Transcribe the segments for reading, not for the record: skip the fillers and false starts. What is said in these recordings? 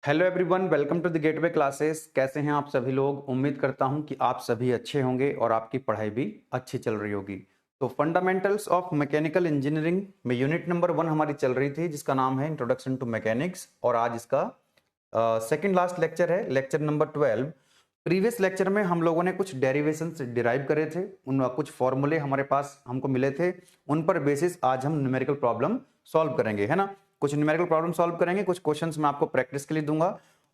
Hello everyone, welcome to the gateway classes. कैसे हैं आप सभी लोग? उम्मीद करता हूं कि आप सभी अच्छे होंगे और आपकी पढ़ाई भी अच्छी चल रही होगी। तो फंडामेंटल्स ऑफ मैकेनिकल इंजीनियरिंग में यूनिट नंबर 1 हमारी चल रही थी, जिसका नाम है इंट्रोडक्शन टू मैकेनिक्स, और आज इसका सेकंड लास्ट लेक्चर है, लेक्चर नंबर 12। प्रीवियस लेक्चर में हम लोगों ने कुछ डेरिवेशंस डिराइव करे थे, उन कुछ फॉर्मूले हमारे पास हमको मिले थे, उन पर बेसिस आज हम न्यूमेरिकल प्रॉब्लम सॉल्व करेंगे, है ना। कुछ न्यूमेरिकल प्रॉब्लम सॉल्व करेंगे, कुछ क्वेश्चंस मैं आपको प्रैक्टिस के लिए दूंगा।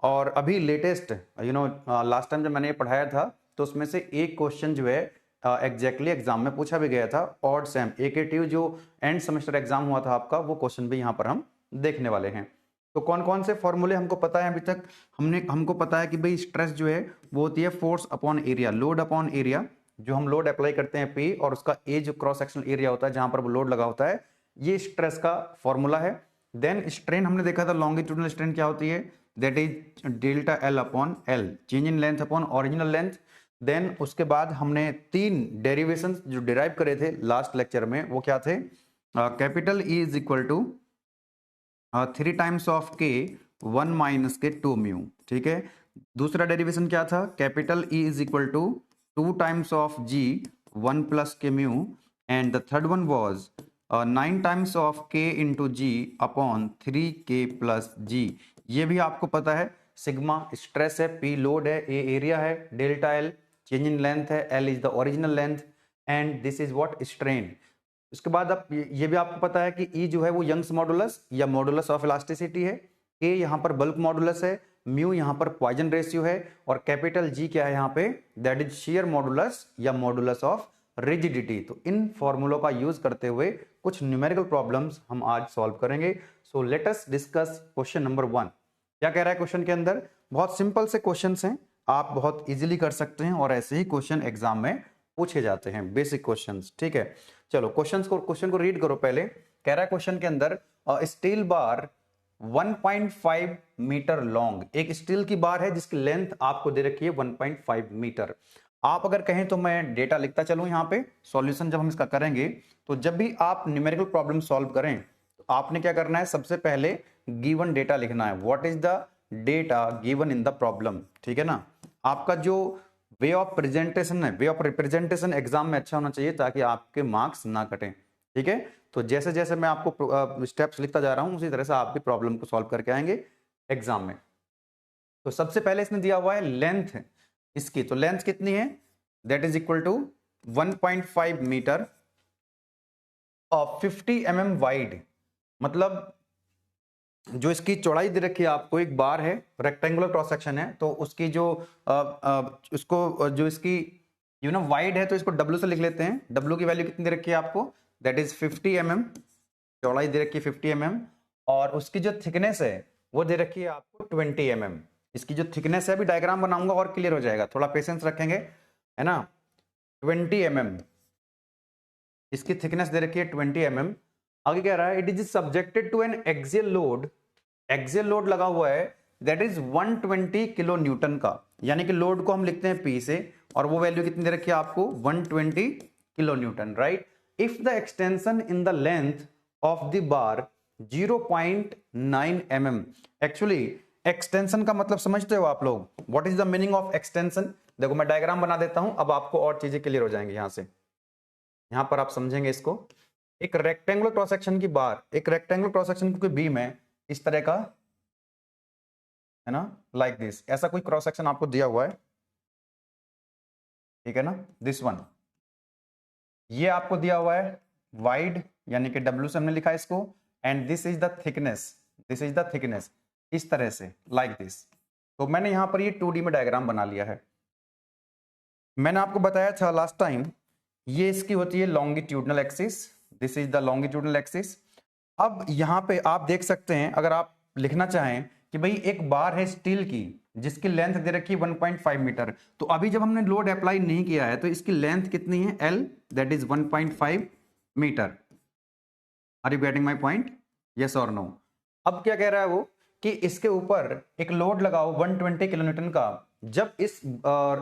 और अभी लेटेस्ट लास्ट टाइम जब मैंने ये पढ़ाया था तो उसमें से एक क्वेश्चन जो है एग्जैक्टली एग्जाम में पूछा भी गया था। ऑड सेम एकेटिव जो एंड सेमेस्टर एग्जाम हुआ था आपका, वो क्वेश्चन भी यहाँ पर हम देखने वाले हैं। तो कौन कौन से फॉर्मूले हमको पता है अभी तक? हमको पता है कि भाई स्ट्रेस जो है वो होती है force upon area, load upon area. जो हम लोड अप्लाई करते हैं पी, और उसका ए जो क्रॉस सेक्शनल एरिया होता है जहां पर वो लोड लगा होता है, ये स्ट्रेस का फॉर्मूला है। देन स्ट्रेन हमने देखा था, लॉन्गिट्यूडनल स्ट्रेन क्या होती है, that is delta L upon L, change in length upon original length. Then उसके बाद हमने तीन डेरिवेशंस जो डिराइव करे थे लास्ट लेक्चर में, वो क्या थे? Capital E is equal to 3 times of K 1 - के 2 म्यू, ठीक है। दूसरा डेरिवेशन क्या था? Capital E is equal to 2 times of G 1 + K mu, and the third one was 9 times of K into G upon 3 K + G. ये भी आपको पता है। सिग्मा स्ट्रेस है, पी लोड है, ए एरिया है, delta L change in length है, L is the original length, and this is what? Strain. उसके बाद अब ये भी आपको पता है कि ई जो है वो यंग्स मॉडुलस या मॉडुलस ऑफ इलास्टिसिटी है, के यहाँ पर बल्क मॉडुलस है, म्यू यहाँ पर पॉइजन रेशियो है, और कैपिटल जी क्या है यहाँ पे? दैट इज शेयर मॉडुलस या मॉडुलस ऑफ रिजिडिटी। तो इन फॉर्मूलों का यूज करते हुए कुछ न्यूमेरिकल प्रॉब्लम्स हम आज सॉल्व करेंगे। So let us discuss question number 1। क्या कह रहा है क्वेश्चन के अंदर? बहुत सिंपल से क्वेश्चंस हैं, आप बहुत इजीली कर सकते हैं, और ऐसे ही क्वेश्चन एग्जाम में पूछे जाते हैं, बेसिक क्वेश्चंस, ठीक है। चलो क्वेश्चन को रीड करो पहले। कह रहा है क्वेश्चन के अंदर, स्टील बार 1.5 मीटर लॉन्ग, एक स्टील की बार है जिसकी लेंथ आपको दे रखी है 1.5 मीटर। आप अगर कहें तो मैं डेटा लिखता चलूं यहाँ पे, सॉल्यूशन जब हम इसका करेंगे। तो जब भी आप न्यूमेरिकल प्रॉब्लम सॉल्व करें तो आपने क्या करना है? सबसे पहले गिवन डेटा लिखना है। What is the data given in the problem, ठीक है ना। आपका जो वे ऑफ प्रेजेंटेशन है, वे ऑफ रिप्रेजेंटेशन एग्जाम में अच्छा होना चाहिए, ताकि आपके मार्क्स ना कटें, ठीक है। तो जैसे जैसे मैं आपको स्टेप्स लिखता जा रहा हूं, उसी तरह से आप भी प्रॉब्लम को सॉल्व करके आएंगे एग्जाम में। तो सबसे पहले इसने दिया हुआ है लेंथ इसकी, तो लेंथ कितनी है? That is equal to 1.5 metre और 50 mm वाइड। मतलब जो इसकी चौड़ाई दे रखी है आपको, एक बार है, रेक्टेंगुलर क्रॉस सेक्शन है, तो उसकी जो उसको जो इसकी वाइड है, तो इसको डब्ल्यू से लिख लेते हैं। डब्ल्यू की वैल्यू कितनी दे रखी है आपको? दैट इज 50 mm, चौड़ाई दे रखी है 50 mm, और उसकी जो थिकनेस है वो दे रखी है आपको 20 mm। इसकी जो थिकनेस है, अभी डायग्राम बनाऊंगा और क्लियर हो जाएगा, थोड़ा पेशेंस रखेंगे, है ना। 20 mm इसकी थिकनेस दे रखी है 20 mm। आगे कह रहा है it is subjected to an axial load, axial load लगा हुआ है, दैट इज 120 किलो न्यूटन का। यानी कि लोड को हम लिखते हैं पी से, और वो वैल्यू कितनी दे रखी है आपको? 120 kilo Newton, right. If the extension in the length of the bar 0.9 mm। Actually extension का मतलब समझते हो आप लोग? What is the meaning of extension? देखो मैं डायग्राम बना देता हूं, अब आपको और चीजें क्लियर हो जाएंगी। यहां से यहां पर आप समझेंगे इसको। एक रेक्टेंगुलर क्रॉस सेक्शन की बार, एक रेक्टेंगुलर क्रॉस सेक्शन की बीम है इस तरह का, है ना, लाइक दिस। ऐसा कोई क्रॉस सेक्शन आपको दिया हुआ है, ठीक है ना, दिस वन। ये आपको दिया हुआ है वाइड, यानी कि डब्ल्यू से हमने लिखा है इसको, and this is the thickness, this is the thickness, इस तरह से, लाइक दिस। तो मैंने यहां पर ये 2D में डायग्राम बना लिया है। मैंने आपको बताया था लास्ट टाइम, ये इसकी होती है longitudinal axis, this is the longitudinal axis. अब यहां पे आप देख सकते हैं, अगर आप लिखना चाहें कि भाई एक बार है स्टील की जिसकी लेंथ दे रखी है 1.5 मीटर, तो अभी जब हमने लोड अप्लाई नहीं किया है तो इसकी लेंथ कितनी है? L, that is 1.5 metre. Are you getting my point? Yes or no? अब क्या कह रहा है वो कि इसके ऊपर एक लोड लगाओ 120 किलो न्यूटन का। जब इस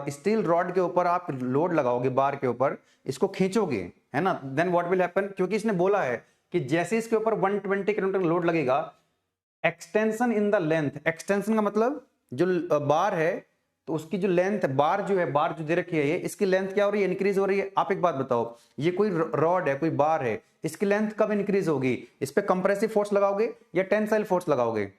स्टील रॉड के ऊपर आप लोड लगाओगे, बार के ऊपर इसको खींचोगे, है ना, देन व्हाट विल हैपन? क्योंकि इसने बोला है कि जैसे इसके ऊपर 120 किलो न्यूटन लोड लगेगा, extension in the length, extension का मतलब जो बार है तो उसकी जो लेंथ, बार जो है, बार जो दे रखी है ये, इसकी लेंथ क्या हो रही है, इंक्रीज हो रही है। आप एक बात बताओ, ये कोई रॉड है, कोई बार है, इसकी लेंथ कब इंक्रीज होगी, इस पे कंप्रेसिव फोर्स लगाओगे या टेंसाइल फोर्स लगाओगे।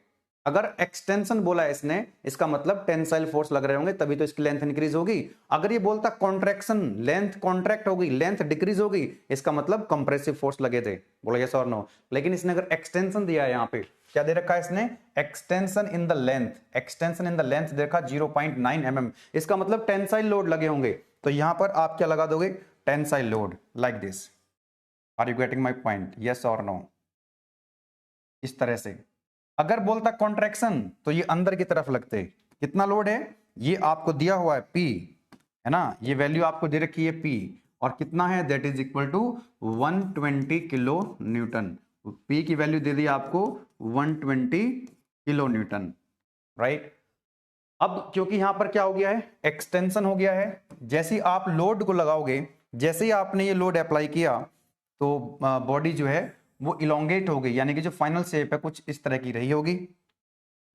अगर एक्सटेंशन बोला है इसने, इसका मतलब टेंसाइल फोर्स लग रहे होंगे, तभी तो इसकी लेंथ इंक्रीज होगी। अगर ये बोलता कॉन्ट्रैक्शन, लेंथ कॉन्ट्रैक्ट होगी, लेंथ डिक्रीज होगी, इसका मतलब कंप्रेसिव फोर्स लगे थे। बोलो यस और नो। लेकिन इसने अगर एक्सटेंशन दिया है, यहाँ पे क्या दे रखा है इसने, extension in the length, extension in the length देखा 0.9 mm, इसका मतलब टेंसाइल लोड लगे होंगे। तो यहां पर आप क्या लगा दोगे, tensile load, like this. Are you getting my point, yes or no. इस तरह से। अगर बोलता कॉन्ट्रैक्शन तो ये अंदर की तरफ लगते। कितना लोड है, ये आपको दिया हुआ है P, है ना, ये वैल्यू आपको दे रखी है P, और कितना है, that is equal to 120 kilo newton. P की वैल्यू दे दी आपको 120 किलो न्यूटन, राइट। अब क्योंकि यहां पर क्या हो गया है, एक्सटेंशन हो गया है, जैसे ही आप लोड को लगाओगे, जैसे ही आपने ये लोड अप्लाई किया तो बॉडी जो है वो इलोंगेट हो गई, यानी कि जो फाइनल शेप है कुछ इस तरह की रही होगी।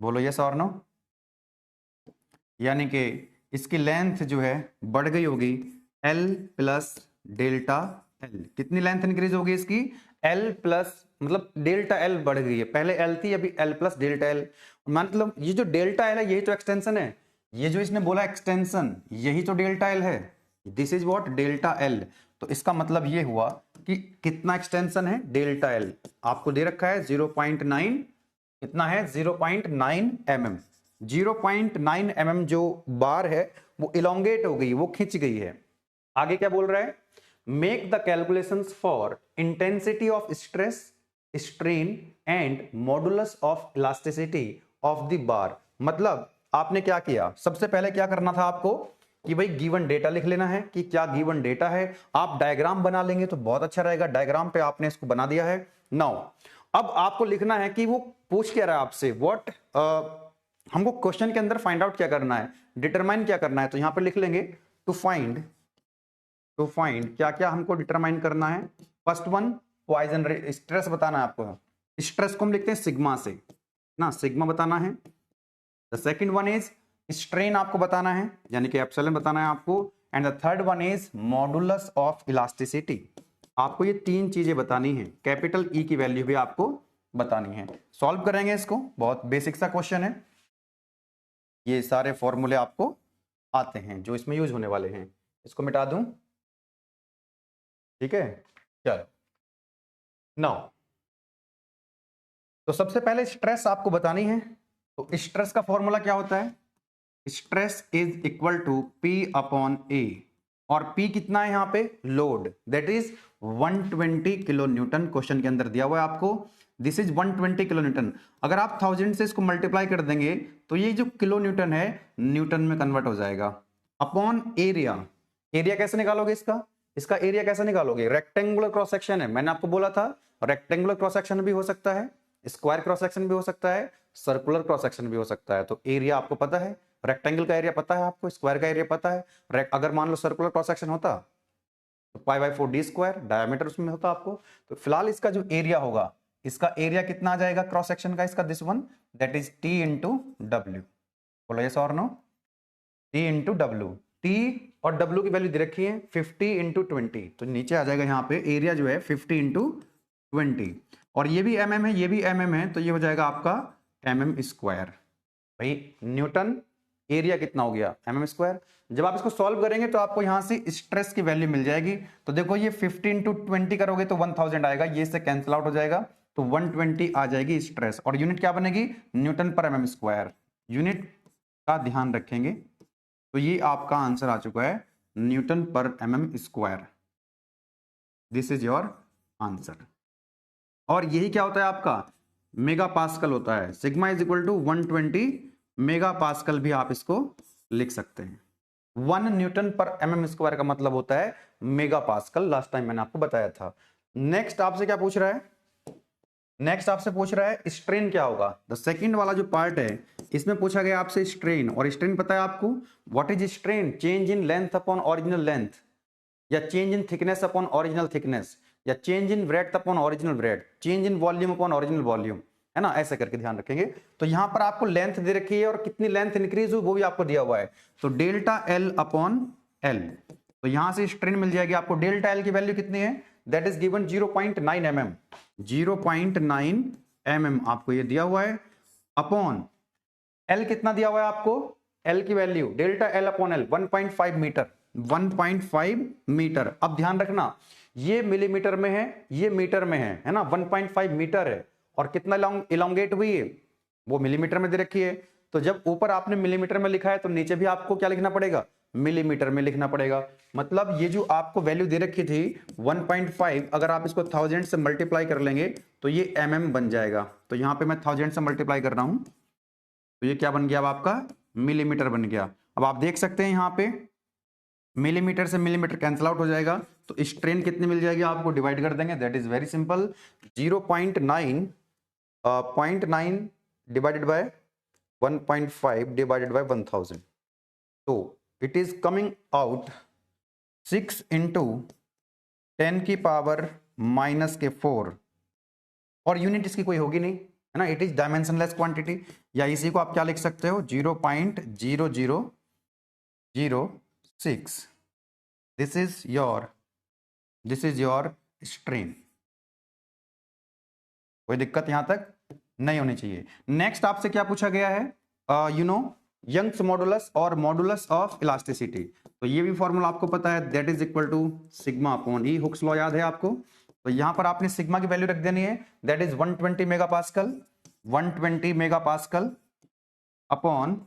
बोलो यस और नो। यानी कि इसकी लेंथ जो है बढ़ गई होगी L प्लस डेल्टा L। कितनी लेंथ इंक्रीज होगी इसकी, L प्लस, मतलब डेल्टा L बढ़ गई है, पहले L थी अभी L प्लस डेल्टा L। मतलब ये जो डेल्टा L है यही तो एक्सटेंशन है, ये जो इसने बोला एक्सटेंशन यही तो डेल्टा L है, this is what delta L। तो इसका मतलब ये हुआ कि कितना एक्सटेंशन है, डेल्टा L आपको दे रखा है 0.9, कितना है 0.9 mm। 0.9 mm जो बार है वो इलोंगेट हो गई, वो खिंच गई है। आगे क्या बोल रहा है, make the calculations for intensity of stress, strain and modulus of elasticity of the बार। मतलब आपने क्या किया, सबसे पहले क्या करना था आपको कि भाई गिवन डेटा लिख लेना है कि क्या गिवन डेटा है। आप डायग्राम बना लेंगे तो बहुत अच्छा रहेगा, डायग्राम पे आपने इसको बना दिया है। नाउ अब आपको लिखना है कि वो पूछ क्या रहा है आपसे, व्हाट, हमको क्वेश्चन के अंदर फाइंड आउट क्या करना है, डिटरमाइन क्या करना है। तो यहां पर लिख लेंगे टू फाइंड, टू फाइंड क्या क्या हमको डिटरमाइन करना है। फर्स्ट वन पॉइजन रे, स्ट्रेस बताना है आपको, स्ट्रेस को हम लिखते हैं सिग्मा से ना, सिग्मा बताना है। The second one is strain आपको बताना है, यानी कि एप्सिलॉन बताना है आपको। And the third one is modulus of elasticity. आपको ये तीन चीजें बतानी है, कैपिटल ई की वैल्यू भी आपको बतानी है। सॉल्व करेंगे इसको, बहुत बेसिक सा क्वेश्चन है, ये सारे फॉर्मूले आपको आते हैं जो इसमें यूज होने वाले हैं। इसको मिटा दूं, ठीक है, चलो। नाउ तो सबसे पहले स्ट्रेस आपको बतानी है। तो स्ट्रेस का फॉर्मूला क्या होता है, stress is equal to P upon A, और P कितना है यहाँ पे, load, that is 120 kilo newton question के अंदर दिया हुआ है आपको। This is 120 kilo newton. अगर आप 1000 से इसको मल्टीप्लाई कर देंगे तो ये जो किलो न्यूटन है न्यूटन में कन्वर्ट हो जाएगा। अपॉन एरिया, एरिया कैसे निकालोगे इसका, इसका एरिया कैसे निकालोगे, रेक्टेंगुलर क्रॉस सेक्शन है, मैंने आपको बोला था रेक्टेंगुलर क्रॉस सेक्शन भी हो सकता है, स्क्वायर क्रॉस सेक्शन भी हो सकता है, सर्कुलर क्रॉस सेक्शन भी हो सकता है। तो एरिया आपको पता है, रेक्टेंगल का एरिया पता है आपको, स्क्वायर का एरिया पता है। अगर मान लो सर्कुलर क्रॉस सेक्शन होता तो π/4 d स्क्वायर डायमीटर उसमें होता आपको। तो फिलहाल इसका जो एरिया होगा, इसका एरिया कितना आ जाएगा क्रॉस सेक्शन का, इसका this one, that is T into W। बोलो yes or no, T into W। T और W की वैल्यू दे रखी है 50 इंटू 20, तो नीचे आ जाएगा यहाँ पे एरिया जो है 50 इंटू 20, और ये भी mm है, ये भी mm है, तो ये हो जाएगा आपका mm स्क्वायर। भाई न्यूटन, एरिया कितना हो गया mm स्क्वायर। जब आप इसको सॉल्व करेंगे तो आपको यहां से स्ट्रेस की वैल्यू मिल जाएगी। तो देखो ये 50 इंटू 20 करोगे तो 1000 आएगा, ये से कैंसिल आउट हो जाएगा, तो 120 आ जाएगी स्ट्रेस, और यूनिट क्या बनेगी, न्यूटन पर mm स्क्वायर। यूनिट का ध्यान रखेंगे। तो ये आपका आंसर आ चुका है न्यूटन पर mm square, this is your answer. और यही क्या होता है आपका, मेगा पास्कल होता है। Sigma is equal to 120 mega pascal भी आप इसको लिख सकते हैं। 1 न्यूटन पर mm स्क्वायर का मतलब होता है मेगा पास्कल, लास्ट टाइम मैंने आपको बताया था। नेक्स्ट आपसे क्या पूछ रहा है, नेक्स्ट आपसे पूछ रहा है स्ट्रेन क्या होगा। द सेकंड वाला जो पार्ट है इसमें पूछा गया आपसे स्ट्रेन, और स्ट्रेन पता है आपको, what is strain, change in length upon original length, या change in thickness upon original thickness, या change in breadth upon original bread, change in volume upon original volume, है ना, ऐसे करके ध्यान रखेंगे। तो यहां पर आपको लेंथ दे रखी है और कितनी लेंथ इंक्रीज हुई वो भी आपको दिया हुआ है, तो डेल्टा एल अपॉन एल। तो यहां से स्ट्रेन मिल जाएगी आपको। डेल्टा एल की वैल्यू कितनी है, that is given 0.9 mm, 0.9 mm आपको ये दिया हुआ है, अपॉन एल कितना दिया हुआ है आपको, एल की value delta L upon L 1.5 metre, 1.5 metre. अब ध्यान रखना ये मिलीमीटर में है, ये मीटर में है ना, 1.5 मीटर है और कितना इलोंगेट हुई है वो मिलीमीटर में दे रखी है। तो जब ऊपर आपने मिलीमीटर में लिखा है तो नीचे भी आपको क्या लिखना पड़ेगा, मिलीमीटर में लिखना पड़ेगा। मतलब ये जो आपको वैल्यू दे रखी थी 1.5, अगर आप इसको 1000 से मल्टीप्लाई कर लेंगे तो ये mm बन जाएगा। तो यहां पे मैं 1000 से मल्टीप्लाई कर रहा हूं तो ये क्या बन गया अब आपका, मिलीमीटर बन गया। अब आप देख सकते हैं यहां पे मिलीमीटर से मिलीमीटर कैंसिल आउट हो जाएगा, तो स्ट्रेन कितनी मिल जाएगी आपको, डिवाइड कर देंगे, that is very simple, 0.9 divided by 1.5 divided by 1000, तो it is coming out 6 into 10 की पावर -4, और यूनिट इसकी कोई होगी नहीं, है ना, इट इज डायमेंशनलेस क्वांटिटी, या इसी को आप क्या लिख सकते हो 0.0006, दिस इज योर स्ट्रेन। कोई दिक्कत यहां तक नहीं होनी चाहिए। नेक्स्ट आपसे क्या पूछा गया है, यंग्स मॉडुलस और मॉडुलस ऑफ इलास्टिसिटी। तो ये भी फॉर्मूला आपको पता है, that is equal to sigma upon E, Hooke's law याद है आपको। तो यहां पर आपने सिग्मा की वैल्यू रख देनी है, that is 120 megapascal, 120 megapascal upon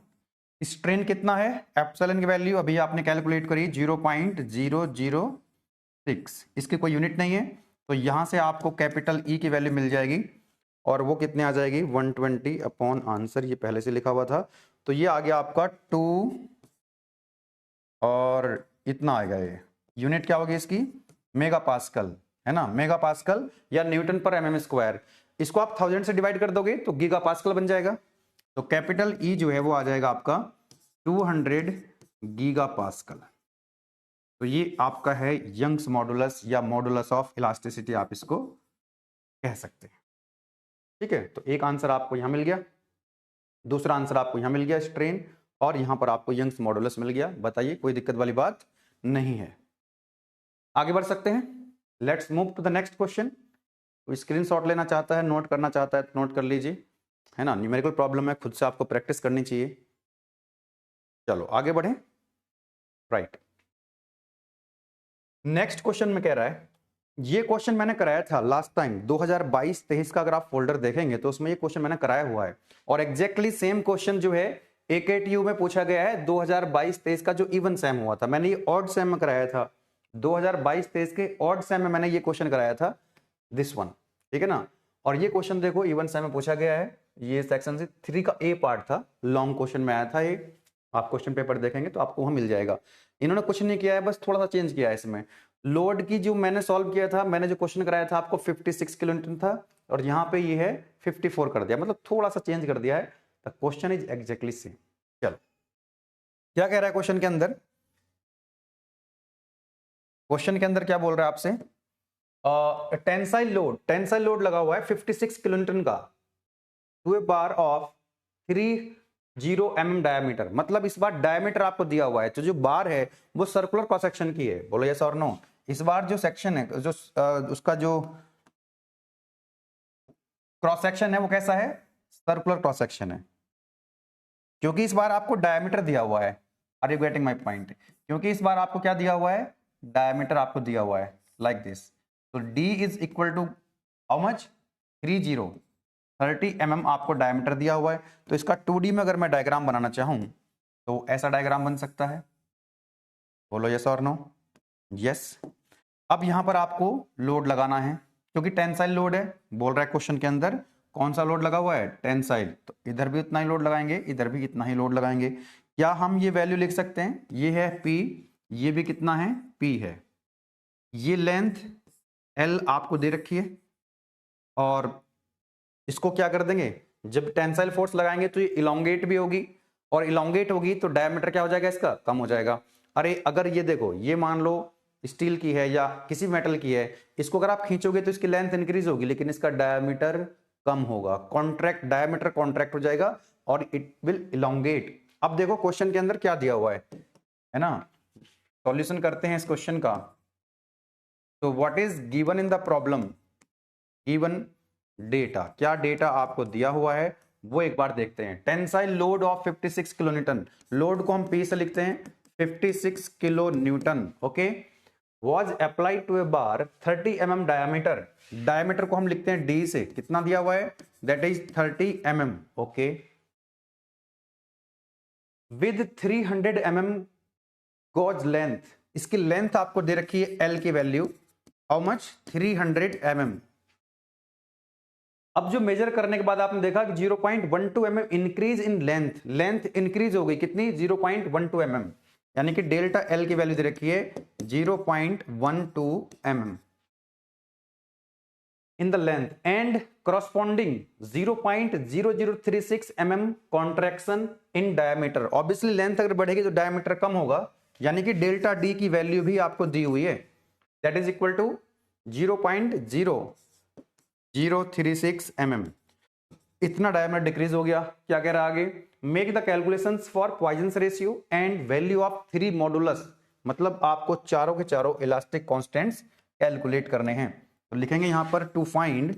strain कितना है, एप्सिलॉन की वैल्यू अभी आपने कैलकुलेट करी 0.006, इसकी कोई यूनिट नहीं है, तो यहां से आपको कैपिटल ई की वैल्यू मिल जाएगी और वो कितने आ जाएगी 120 अपॉन आंसर, ये पहले से लिखा हुआ था, तो ये आ गया आपका 2 और इतना आएगा, ये यूनिट क्या होगी इसकी, मेगा पास्कल, है ना, मेगा पास्कल या न्यूटन पर mm स्क्वायर। इसको आप 1000 से डिवाइड कर दोगे तो गीगा पास्कल बन जाएगा, तो कैपिटल ई जो है वो आ जाएगा आपका 200 गीगा पास्कल। तो ये आपका है यंग्स मॉडुलस या मॉडुलस ऑफ इलास्टिसिटी आप इसको कह सकते हैं। ठीक है, तो एक आंसर आपको यहां मिल गया, दूसरा आंसर आपको यहां मिल गया स्ट्रेन, और यहां पर आपको यंग्स मॉडुलस मिल गया। बताइए कोई दिक्कत वाली बात नहीं है। आगे बढ़ सकते हैं, let's move to the next question. कोई स्क्रीनशॉट लेना चाहता है, नोट करना चाहता है तो नोट कर लीजिए, है ना, न्यूमेरिकल प्रॉब्लम है, खुद से आपको प्रैक्टिस करनी चाहिए। चलो आगे बढ़ें, राइट। नेक्स्ट क्वेश्चन में कह रहा है, ये क्वेश्चन मैंने कराया था लास्ट टाइम 2022-23 का, अगर आप फोल्डर देखेंगे तो उसमें ये क्वेश्चन मैंने कराया हुआ है, और एग्जैक्टली सेम क्वेश्चन जो है AKTU में पूछा गया है 2022-23 का, जो इवन सेम हुआ था, मैंने ये ऑड सेम में कराया था 2022-23 के ऑड सेम में मैंने ये क्वेश्चन कराया था, दिस वन, ठीक है ना। और ये क्वेश्चन देखो इवन सेम में पूछा गया है, ये सेक्शन से 3 का ए पार्ट था, लॉन्ग क्वेश्चन में आया था ये, आप क्वेश्चन पेपर देखेंगे तो आपको वहां मिल जाएगा। इन्होंने कुछ नहीं किया है, बस थोड़ा सा चेंज किया है इसमें। लोड की जो मैंने सॉल्व किया था, मैंने जो क्वेश्चन कराया था आपको 56 किलो न्यूटन था, और यहाँ पे ये है 54 कर दिया, मतलब थोड़ा सा चेंज कर दिया है। The question is exactly same. चलो क्या कह रहा है क्वेश्चन के अंदर, क्वेश्चन के अंदर क्या बोल रहा है आपसे, टेंसाइल लोड लगा हुआ है 56 किलो न्यूटन का to a bar of 30 mm diameter. मतलब इस बार डायमीटर आपको दिया हुआ है, तो जो बार है वो सर्कुलर क्रॉस सेक्शन की है, बोलो यस और नो। इस बार जो सेक्शन है, जो उसका जो क्रॉस सेक्शन है वो कैसा है, सर्कुलर क्रॉस सेक्शन है, क्योंकि इस बार आपको डायमीटर दिया हुआ है। Are you getting my point, क्योंकि इस बार आपको क्या दिया हुआ है, डायमीटर आपको दिया हुआ है लाइक दिस। तो d is equal to how much, 30 mm आपको डायमीटर दिया हुआ है। तो इसका 2D में अगर मैं डायग्राम बनाना चाहूं तो ऐसा डायग्राम बन सकता है, बोलो यस और नो। यस, अब यहां पर आपको लोड लगाना है, क्योंकि टेंसाइल लोड है, बोल रहा है क्वेश्चन के अंदर कौन सा लोड लगा हुआ है, टेंसाइल। तो इधर भी उतना ही लोड लगाएंगे, इधर भी इतना ही लोड लगाएंगे। क्या हम ये वैल्यू लिख सकते हैं, ये है P, ये भी कितना है P है, ये लेंथ L आपको दे रखी है, और इसको क्या कर देंगे, जब टेंसाइल फोर्स लगाएंगे तो ये इलोंगेट भी होगी, और इलोंगेट होगी तो डायमीटर क्या हो जाएगा, इसका कम हो जाएगा। अरे अगर ये देखो, ये मान लो स्टील की है या किसी मेटल की है, इसको अगर आप खींचोगे तो इसकी लेंथ इंक्रीज होगी, लेकिन इसका डायमीटर कम होगा, कॉन्ट्रैक्ट, डायमीटर कॉन्ट्रैक्ट हो जाएगा और इट विल इलोंगेट। अब देखो क्वेश्चन के अंदर क्या दिया हुआ है ना, सॉल्यूशन करते हैं इस क्वेश्चन का। तो what is given in the problem, given data, क्या डेटा आपको दिया हुआ है वो एक बार देखते हैं। Tensile load of 56 kilo newton, load को हम पी से लिखते हैं 56 kilo newton, okay, was applied to a bar 30 mm diameter, diameter को हम लिखते हैं डी से, कितना दिया हुआ है, that is 30 mm, okay, with 300 mm gauge length, इसकी लेंथ आपको दे रखी है एल की वैल्यू, हाउ मच, 300 mm। अब जो मेजर करने के बाद आपने देखा कि 0.12 mm increase in length, length increase हो गई कितनी, 0.12 mm, यानी कि डेल्टा एल की वैल्यू दे रखी है 0.12 mm in the length and corresponding 0.0036 mm contraction in diameter. Obviously length अगर बढ़ेगी तो डायमीटर कम होगा, यानी कि डेल्टा डी की वैल्यू भी आपको दी हुई है, that is equal to 0.0036 mm। इतना डायमीटर डिक्रीज हो गया। क्या कह रहा है आगे, make the calculations for Poisson ratio and value of 3 modulus, मतलब आपको चारों के चारों इलास्टिक कांस्टेंट्स कैलकुलेट करने हैं। तो लिखेंगे यहां पर टू फाइंड,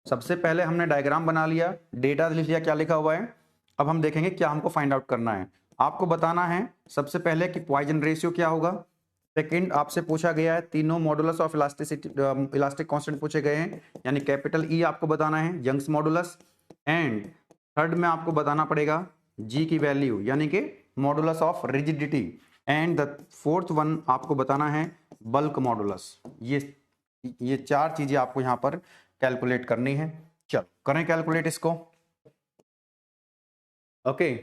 सबसे पहले हमने डायग्राम बना लिया, डेटा लिख लिया क्या लिखा हुआ है, अब हम देखेंगे क्या हमको फाइंड आउट करना है। आपको बताना है सबसे पहले कि पॉइजन रेशियो क्या होगा, सेकंड आपसे पूछा गया है तीनों modulus of elasticity, elastic constant पूछे गए हैं, यानी कैपिटल ई आपको बताना है यंग्स मॉडुलस, एंड थर्ड में आपको बताना पड़ेगा जी की वैल्यू यानी कि modulus of rigidity, and the fourth one आपको बताना है बल्क मॉडुलस। ये चार चीजें आपको यहां पर कैलकुलेट करनी है। चलो करें कैलकुलेट इसको, ओके।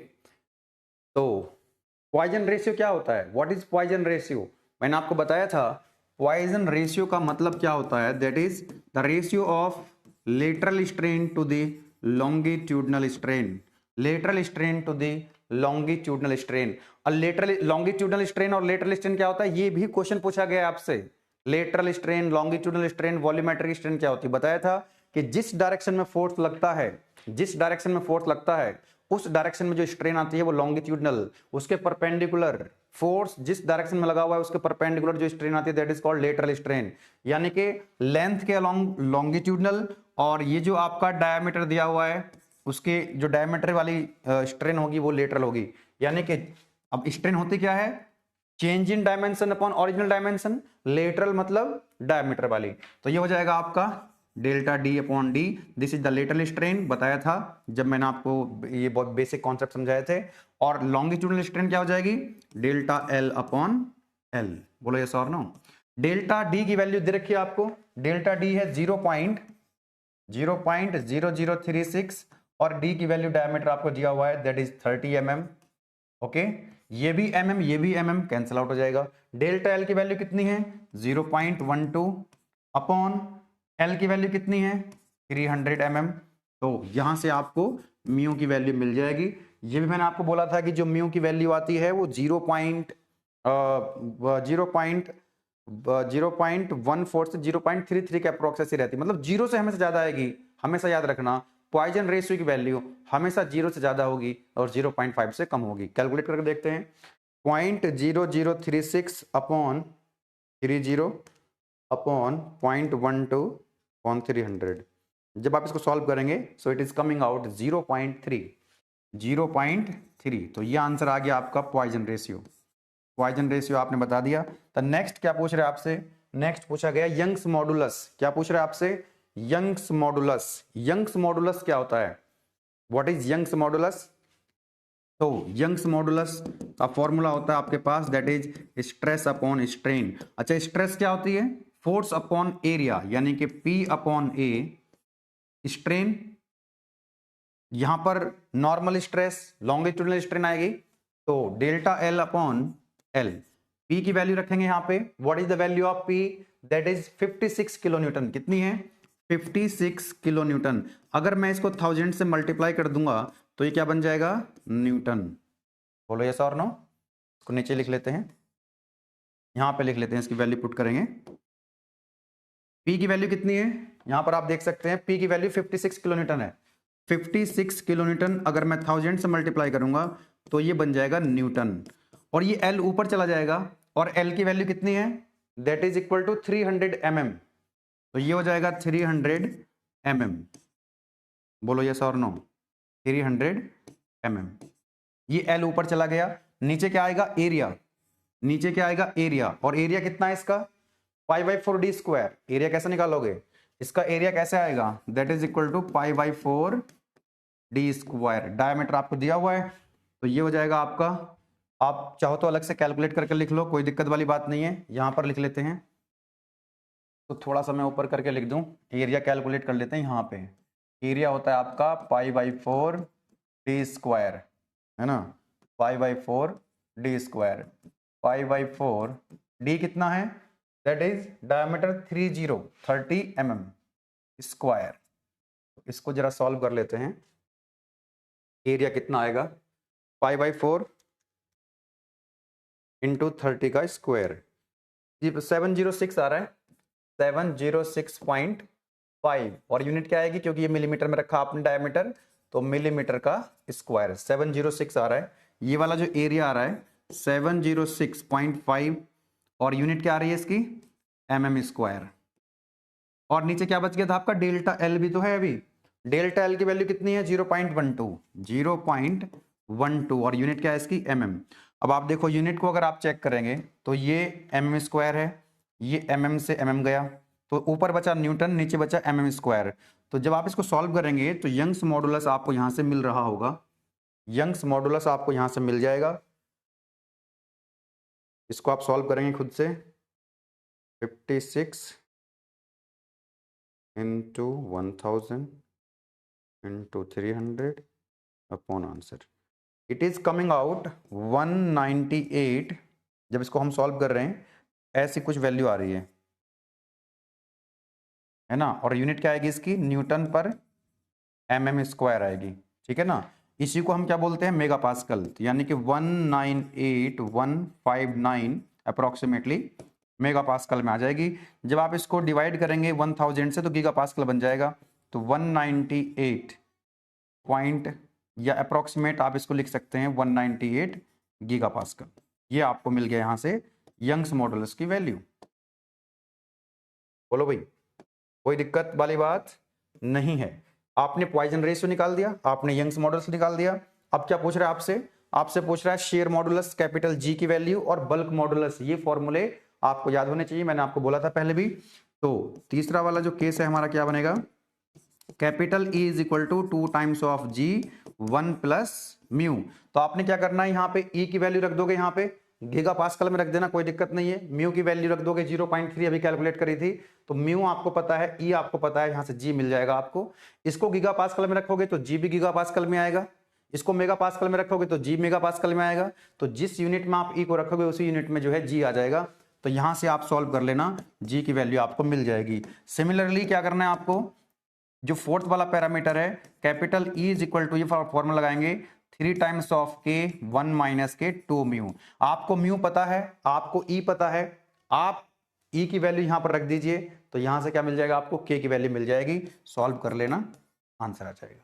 तो पॉइजन रेशियो क्या होता है, व्हाट इज पॉइजन रेशियो, मैंने आपको बताया था पॉइजन रेशियो का मतलब क्या होता है, that is the ratio of lateral strain to the longitudinal strain, lateral strain to the longitudinal strain. और लेटरल लॉन्गिट्यूडनल स्ट्रेन और लेटरल स्ट्रेन क्या होता है, ये भी क्वेश्चन पूछा गया है आपसे। Lateral strain, longitudinal strain, volumetric strain क्या होती है, बताया था कि जिस डायरेक्शन में फोर्स लगता है, जिस डायरेक्शन में फोर्स लगता है उस डायरेक्शन में जो स्ट्रेन आती है वो लॉन्गिट्यूडनल, उसके परपेंडिकुलर फोर्स जिस डायरेक्शन में लगा हुआ है उसके परपेंडिकुलर जो स्ट्रेन आती है that is called lateral strain, यानी कि लेंथ के अलोंग लॉन्गिट्यूडनल, और ये जो आपका डायमीटर दिया हुआ है उसके जो डायमीटर वाली स्ट्रेन होगी वो लेटरल होगी। यानी कि अब स्ट्रेन होती क्या है, change in dimension upon original dimension, lateral मतलब डायमीटर वाली, तो ये हो जाएगा आपका delta D upon D, this is the lateral strain, बताया था जब मैंने आपको ये बहुत बेसिक कॉन्सेप्ट समझाए थे। और लॉन्गिट्यूडनल स्ट्रेन क्या हो जाएगी, डेल्टा एल अपॉन एल, बोलो yes or no. Delta D की वैल्यू दे रखी है आपको, डेल्टा डी है 0.0036 और डी की वैल्यू डायमीटर आपको दिया हुआ है दैट इज 30 mm, ओके, ये भी mm ये भी mm कैंसिल आउट हो जाएगा। डेल्टा एल की वैल्यू कितनी है 0.12 अपॉन एल की वैल्यू कितनी है 300 mm, तो यहां से आपको म्यू की वैल्यू मिल जाएगी। ये भी मैंने आपको बोला था कि जो म्यू की वैल्यू आती है वो 0.14 से 0.33 के अप्रोक्स ऐसी रहती है, मतलब जीरो से हमेशा ज्यादा आएगी, हमेशा याद रखना पॉइजन रेशियो की वैल्यू हमेशा जीरो से ज्यादा होगी और 0.5 से कम होगी। कैलकुलेट करके देखते हैं, 0.0036 अपॉन 30 अपॉन 0.12 अपॉन 300, जब आप इसको सॉल्व करेंगे so it is coming out 0.3, तो ये आंसर आ गया आपका पॉइजन रेशियो। पॉइजन रेशियो आपने बता दिया। तो नेक्स्ट क्या पूछ रहे हैं आपसे, नेक्स्ट पूछा गया यंग्स मॉडुलस, क्या पूछ रहे हैं आपसे, यंग्स मॉडुलस। यंग्स मॉडुलस क्या होता है, व्हाट इज यंग्स मॉडुलस, तो यंग्स मॉडुलस का फॉर्मूला होता है आपके पास that is stress upon strain. अच्छा स्ट्रेस क्या होती है, फोर्स अपॉन एरिया, यानी कि P अपॉन ए, स्ट्रेन यहां पर नॉर्मल स्ट्रेस लॉन्गिट्यूडनल स्ट्रेन आएगी तो delta L upon L, P की वैल्यू रखेंगे यहां पे, what is the value of P, that is 56 kilo Newton, कितनी है 56 किलो न्यूटन। अगर मैं इसको 1000 से मल्टीप्लाई कर दूंगा तो ये क्या बन जाएगा न्यूटन, बोलो यस और नो। इसको नीचे लिख लेते हैं, यहां पे लिख लेते हैं, इसकी वैल्यू पुट करेंगे, P की वैल्यू कितनी है यहाँ पर आप देख सकते हैं P की वैल्यू 56 किलोन्यूटन है। 56 किलोन्यूटन अगर मैं 1000 से मल्टीप्लाई करूंगा तो ये बन जाएगा न्यूटन, और ये L ऊपर चला जाएगा, और L की वैल्यू कितनी है, that is equal to 300 mm, तो ये हो जाएगा 300 mm। बोलो यस और नो, 300 mm। ये L ऊपर चला गया, नीचे क्या आएगा, एरिया, नीचे क्या आएगा, एरिया, और एरिया कितना है इसका, pi by 4 D square. Area कैसे निकालोगे, इसका एरिया कैसे आएगा, that is equal to pi by 4 D square. Diameter आपको दिया हुआ है, तो ये हो जाएगा आपका, आप चाहो तो अलग से कैलकुलेट करके लिख लो, कोई दिक्कत वाली बात नहीं है। यहां पर लिख लेते हैं, तो थोड़ा सा मैं ऊपर करके लिख दूं, एरिया कैलकुलेट कर लेते हैं। यहाँ पे एरिया होता है आपका पाई बाई 4 डी स्क्वायर, है ना, पाई by 4 D square. Pi by 4 D कितना है, that is diameter 30 mm square. इसको जरा सॉल्व कर लेते हैं, एरिया कितना आएगा, पाई बाई 4 इंटू 30 का स्क्वायर, 706 आ रहा है, 706.5, और यूनिट क्या आएगी, क्योंकि ये मिलीमीटर में रखा आपने डायमीटर, तो मिलीमीटर का स्क्वायर 706 आ रहा है। ये वाला जो एरिया आ रहा है 706.5, और यूनिट क्या आ रही है इसकी, mm स्क्वायर। और नीचे क्या बच गया था आपका, डेल्टा एल भी तो है अभी, डेल्टा एल की वैल्यू कितनी है, 0.12, और यूनिट क्या है इसकी, mm। अब आप देखो यूनिट को अगर आप चेक करेंगे तो ये mm स्क्वायर है, ये mm से mm गया, तो ऊपर बचा न्यूटन, नीचे बचा mm स्क्वायर। तो जब आप इसको सॉल्व करेंगे तो यंग्स मॉडुलस आपको यहां से मिल रहा होगा, यंग्स मॉडुलस आपको यहां से मिल जाएगा। इसको आप सॉल्व करेंगे खुद से, 56 into 1000 into 300 upon answer, it is coming out 198। जब इसको हम सॉल्व कर रहे हैं ऐसी कुछ वैल्यू आ रही है ना, और यूनिट क्या आएगी इसकी, न्यूटन पर mm स्क्वायर आएगी, ठीक है ना। इसी को हम क्या बोलते हैं, मेगा पास्कल, यानी कि 198159 अप्रोक्सीमेटली मेगा पास्कल में आ जाएगी। जब आप इसको डिवाइड करेंगे 1000 से तो गीगा पास्कल बन जाएगा, तो 198 पॉइंट, या अप्रोक्सीमेट आप इसको लिख सकते हैं 198 गीगा पास्कल। ये आपको मिल गया यहां से यंग्स मॉडुलस की वैल्यू। बोलो भाई, कोई दिक्कत वाली बात नहीं है। आपने पॉइजन रेशियो निकाल दिया, आपने यंग्स मॉडुलस निकाल दिया। अब क्या पूछ रहा है आपसे, आपसे पूछ रहा है शेयर मॉडुलस, कैपिटल जी की वैल्यू, और बल्क मॉडुलस। ये फॉर्मूले आपको याद होने चाहिए, मैंने आपको बोला था पहले भी। तो तीसरा वाला जो केस है हमारा क्या बनेगा, capital E is equal to 2 times of G 1 plus mu. तो आपने क्या करना है, यहाँ पे E की वैल्यू रख दोगे, यहाँ पे गीगा पास्कल में रख देना, कोई दिक्कत नहीं है। म्यू की वैल्यू रख दोगे 0.3, अभी कैलकुलेट करी थी, तो म्यू आपको पता है, E आपको पता है, यहाँ से G मिल जाएगा आपको। इसको गीगा पास्कल में रखोगे तो G भी गीगा पास्कल में आएगा, इसको मेगा पास्कल में रखोगे तो G मेगा पास्कल में आएगा। तो जिस यूनिट में आप E को रखोगे उसी यूनिट में जो है G आ जाएगा। तो यहां से आप सॉल्व कर लेना, G की वैल्यू आपको मिल जाएगी। सिमिलरली क्या करना है आपको, जो फोर्थ वाला पैरामीटर है capital E is equal to, ये फॉर्मूला लगाएंगे 3 times of K 1 minus K 2 mu. आपको म्यू पता है, आपको E पता है, आप E की वैल्यू यहां पर रख दीजिए, तो यहां से क्या मिल जाएगा आपको, K की वैल्यू मिल जाएगी। सॉल्व कर लेना, आंसर आ जाएगा।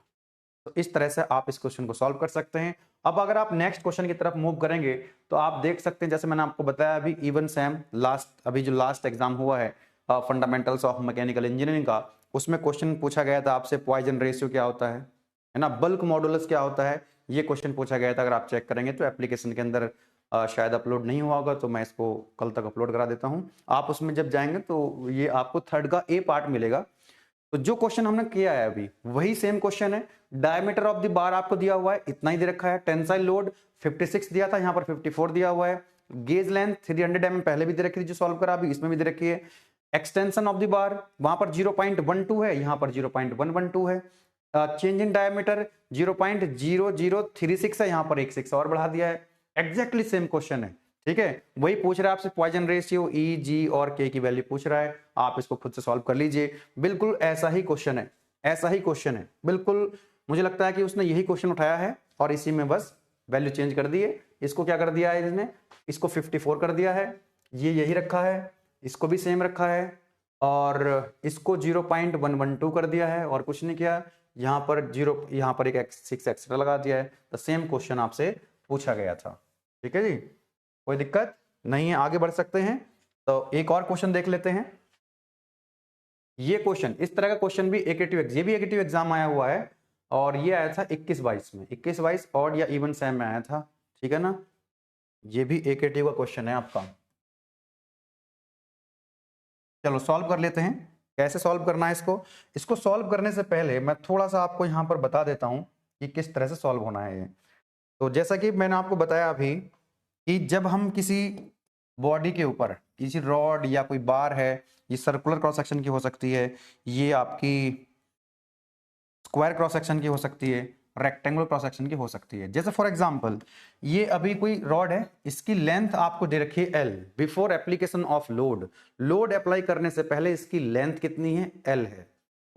तो इस तरह से आप इस क्वेश्चन को सॉल्व कर सकते हैं। अब अगर आप नेक्स्ट क्वेश्चन की तरफ मूव करेंगे तो आप देख सकते हैं, जैसे मैंने आपको बताया अभी इवन सैम लास्ट, अभी जो लास्ट एग्जाम हुआ है फंडामेंटल्स ऑफ मैकेनिकल इंजीनियरिंग का, उसमें क्वेश्चन पूछा गया था आपसे पॉइजन रेशियो क्या होता है ना, बल्क मॉडुलस क्या होता है, ये क्वेश्चन पूछा गया था। अगर आप चेक करेंगे तो एप्लीकेशन के अंदर शायद अपलोड नहीं हुआ होगा, तो मैं इसको कल तक अपलोड करा देता हूं। आप उसमें जब जाएंगे तो ये आपको थर्ड का ए पार्ट मिलेगा। तो जो क्वेश्चन हमने किया है अभी वही सेम क्वेश्चन है। डायमीटर ऑफ द बार आपको दिया हुआ है, इतना ही दे रखा है। टेंसाइल लोड 56 दिया था, यहाँ पर 54 दिया हुआ है। गेज लेंथ 300 mm पहले भी दे रखी थी जो सॉल्व करा, अभी इसमें भी दे रखी है। एक्सटेंशन ऑफ द बार वहां पर 0.12 है, यहाँ पर 0.112 है। चेंज इन डायमीटर 0.0036 है, यहाँ पर 1 और बढ़ा दिया है। एग्जैक्टली सेम क्वेश्चन है, ठीक है। वही पूछ रहा है आपसे पॉइजन रेशियो, ई, जी और के की वैल्यू पूछ रहा है। आप इसको खुद से सॉल्व कर लीजिए, बिल्कुल ऐसा ही क्वेश्चन है, ऐसा ही क्वेश्चन है बिल्कुल। मुझे लगता है कि उसने यही क्वेश्चन उठाया है और इसी में बस वैल्यू चेंज कर दी है। इसको क्या कर दिया है इसने, इसको 54 कर दिया है, ये यही रखा है, इसको भी सेम रखा है, और इसको 0.112 कर दिया है और कुछ नहीं किया, यहाँ पर एक 6 एक्स्ट्रा लगा दिया है। तो सेम क्वेश्चन आपसे पूछा गया था। ठीक है जी, कोई दिक्कत नहीं है, आगे बढ़ सकते हैं। तो एक और क्वेश्चन देख लेते हैं। ये क्वेश्चन, इस तरह का क्वेश्चन भी ये भी एकेटिव एग्जाम आया हुआ है और ये आया था 21-22 में, 21-22 ऑड या इवन सेम में आया था। ठीक है ना, ये भी एकेटिव का क्वेश्चन है आपका। चलो सॉल्व कर लेते हैं। कैसे सॉल्व करना है इसको सॉल्व करने से पहले मैं थोड़ा सा आपको यहाँ पर बता देता हूँ कि किस तरह से सॉल्व होना है ये। तो जैसा कि मैंने आपको बताया अभी कि जब हम किसी बॉडी के ऊपर किसी रॉड या कोई बार है, ये सर्कुलर क्रॉस सेक्शन की हो सकती है, ये आपकी स्क्वायर क्रॉस सेक्शन की हो सकती है, रेक्टेंगुलर क्रॉस सेक्शन की हो सकती है। जैसे फॉर एग्जांपल ये अभी कोई रॉड है, इसकी लेंथ आपको दे रखी है L। Before application of load apply करने से पहले इसकी लेंथ कितनी है, L है।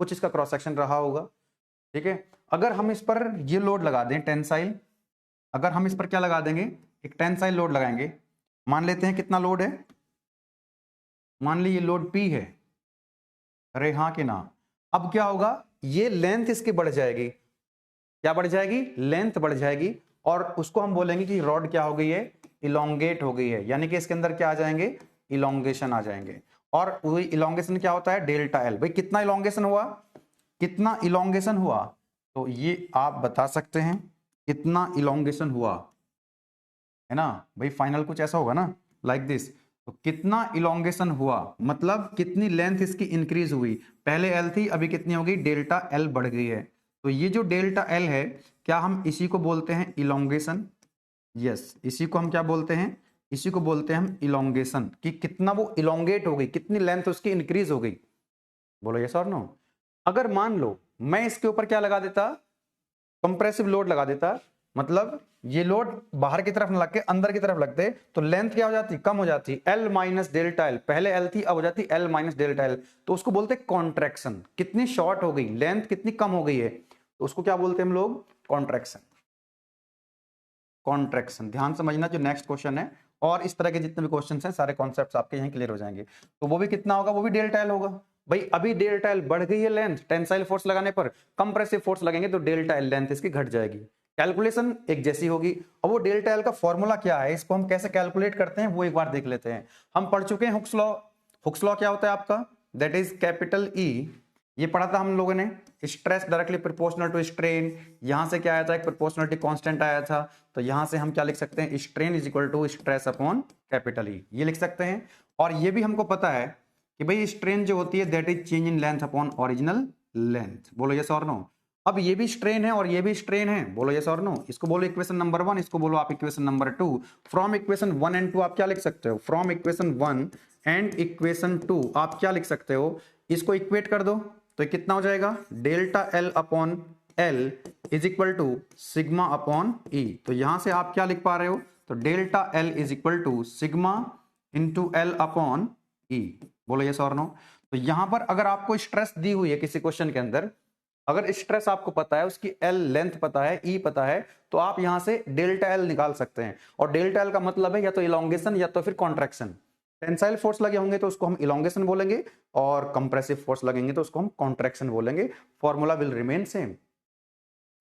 कुछ इसका क्रॉस सेक्शन रहा होगा। ठीक है, अगर हम इस पर ये लोड लगा दें टेंसाइल, अगर हम इस पर क्या लगा देंगे, एक टेंसाइल लोड लगाएंगे। मान लेते हैं कितना लोड है, मान लीजिए लोड P है। अरे हाँ कि ना, अब क्या होगा, ये लेंथ इसकी बढ़ जाएगी। क्या बढ़ जाएगी, लेंथ बढ़ जाएगी और उसको हम बोलेंगे कि रॉड क्या हो गई है, इलोंगेट हो गई है। यानी कि इसके अंदर क्या आ जाएंगे, इलोंगेशन आ जाएंगे। और वही इलोंगेशन क्या होता है, डेल्टा एल। भाई कितना इलोंगेशन हुआ, कितना इलोंगेशन हुआ, तो ये आप बता सकते हैं कितना इलोंगेशन हुआ, है ना भाई। फाइनल कुछ ऐसा होगा ना, लाइक दिस। तो कितना इलोंगेशन हुआ मतलब कितनी लेंथ इसकी इंक्रीज हुई। पहले एल थी, अभी कितनी हो गई, डेल्टा एल बढ़ गई है। तो ये जो डेल्टा एल है, क्या हम इसी को बोलते हैं इलोंगेशन। यस, इसी को हम क्या बोलते हैं, इसी को बोलते हैं हम इलोंगेशन, कि कितना वो इलोंगेट हो गई, कितनी लेंथ उसकी इंक्रीज हो गई। बोलो यस और नो। अगर मान लो मैं इसके ऊपर क्या लगा देता, कंप्रेसिव लोड लगा देता, मतलब ये लोड बाहर की तरफ न लग के अंदर की तरफ लगते, तो लेंथ क्या हो जाती, कम हो जाती, L माइनस डेल्टा एल। पहले L थी, अब हो जाती L माइनस डेल्टा एल। तो उसको बोलते कॉन्ट्रैक्शन। कितनी शॉर्ट हो गई, लेंथ कितनी कम हो गई है, तो उसको क्या बोलते हैं हम लोग, कॉन्ट्रैक्शन। कॉन्ट्रैक्शन, ध्यान समझना जो नेक्स्ट क्वेश्चन है। और इस तरह के जितने भी क्वेश्चन हैं, सारे कॉन्सेप्ट्स आपके यहीं क्लियर हो जाएंगे। तो वो भी कितना होगा, वो भी डेल्टा एल होगा। भाई अभी डेल्टा एल बढ़ गई है लेंथ, टेंसाइल फोर्स लगाने पर, कंप्रेसिव फोर्स लगेंगे तो डेल्टा एल लेंथ इसकी घट जाएगी। कैलकुलेशन एक जैसी होगी। अब वो डेल्टा एल का फॉर्मूला क्या है, इसको हम कैसे कैलकुलेट करते हैं वो एक बार देख लेते हैं। हम पढ़ चुके हैं हुक्स लॉ। हुक्स लॉ क्या होता है आपका, दैट इज कैपिटल ई, ये पढ़ा था हम लोगों ने। Stress directly proportional to strain, यहां से क्या आया था, एक प्रोपोर्शनलिटी कांस्टेंट आया था। तो यहां से हम क्या लिख सकते हैं, strain is equal to stress upon capital E, ये लिख सकते हैं। और ये भी हमको पता है कि भाई स्ट्रेन जो होती है that is change in length upon original length. बोलो यस और नो। अब ये भी स्ट्रेन है और ये भी स्ट्रेन है, बोलो यस और नो। इसको बोलो इक्वेशन नंबर 1, इसको बोलो आप equation number 2। From equation 1 and 2 आप क्या लिख सकते हो, फ्रॉम इक्वेशन 1 एंड इक्वेशन 2 आप क्या लिख सकते हो, इसको इक्वेट कर दो तो कितना हो जाएगा, delta L upon L is equal to sigma upon E. तो यहां से आप क्या लिख पा रहे हो, तो delta L is equal to sigma into L upon E. बोलो यस और नो। तो यहां पर अगर आपको स्ट्रेस दी हुई है किसी क्वेश्चन के अंदर, अगर स्ट्रेस आपको पता है, उसकी एल लेंथ पता है, ई पता है, तो आप यहां से डेल्टा एल निकाल सकते हैं। और डेल्टा एल का मतलब है या तो इलोंगेशन या तो फिर कॉन्ट्रैक्शन। टेंसाइल फोर्स लगे होंगे तो उसको हम इलोंगेशन बोलेंगे, और कंप्रेसिव फोर्स लगेंगे तो उसको हम कॉन्ट्रैक्शन बोलेंगे। Formula will remain same.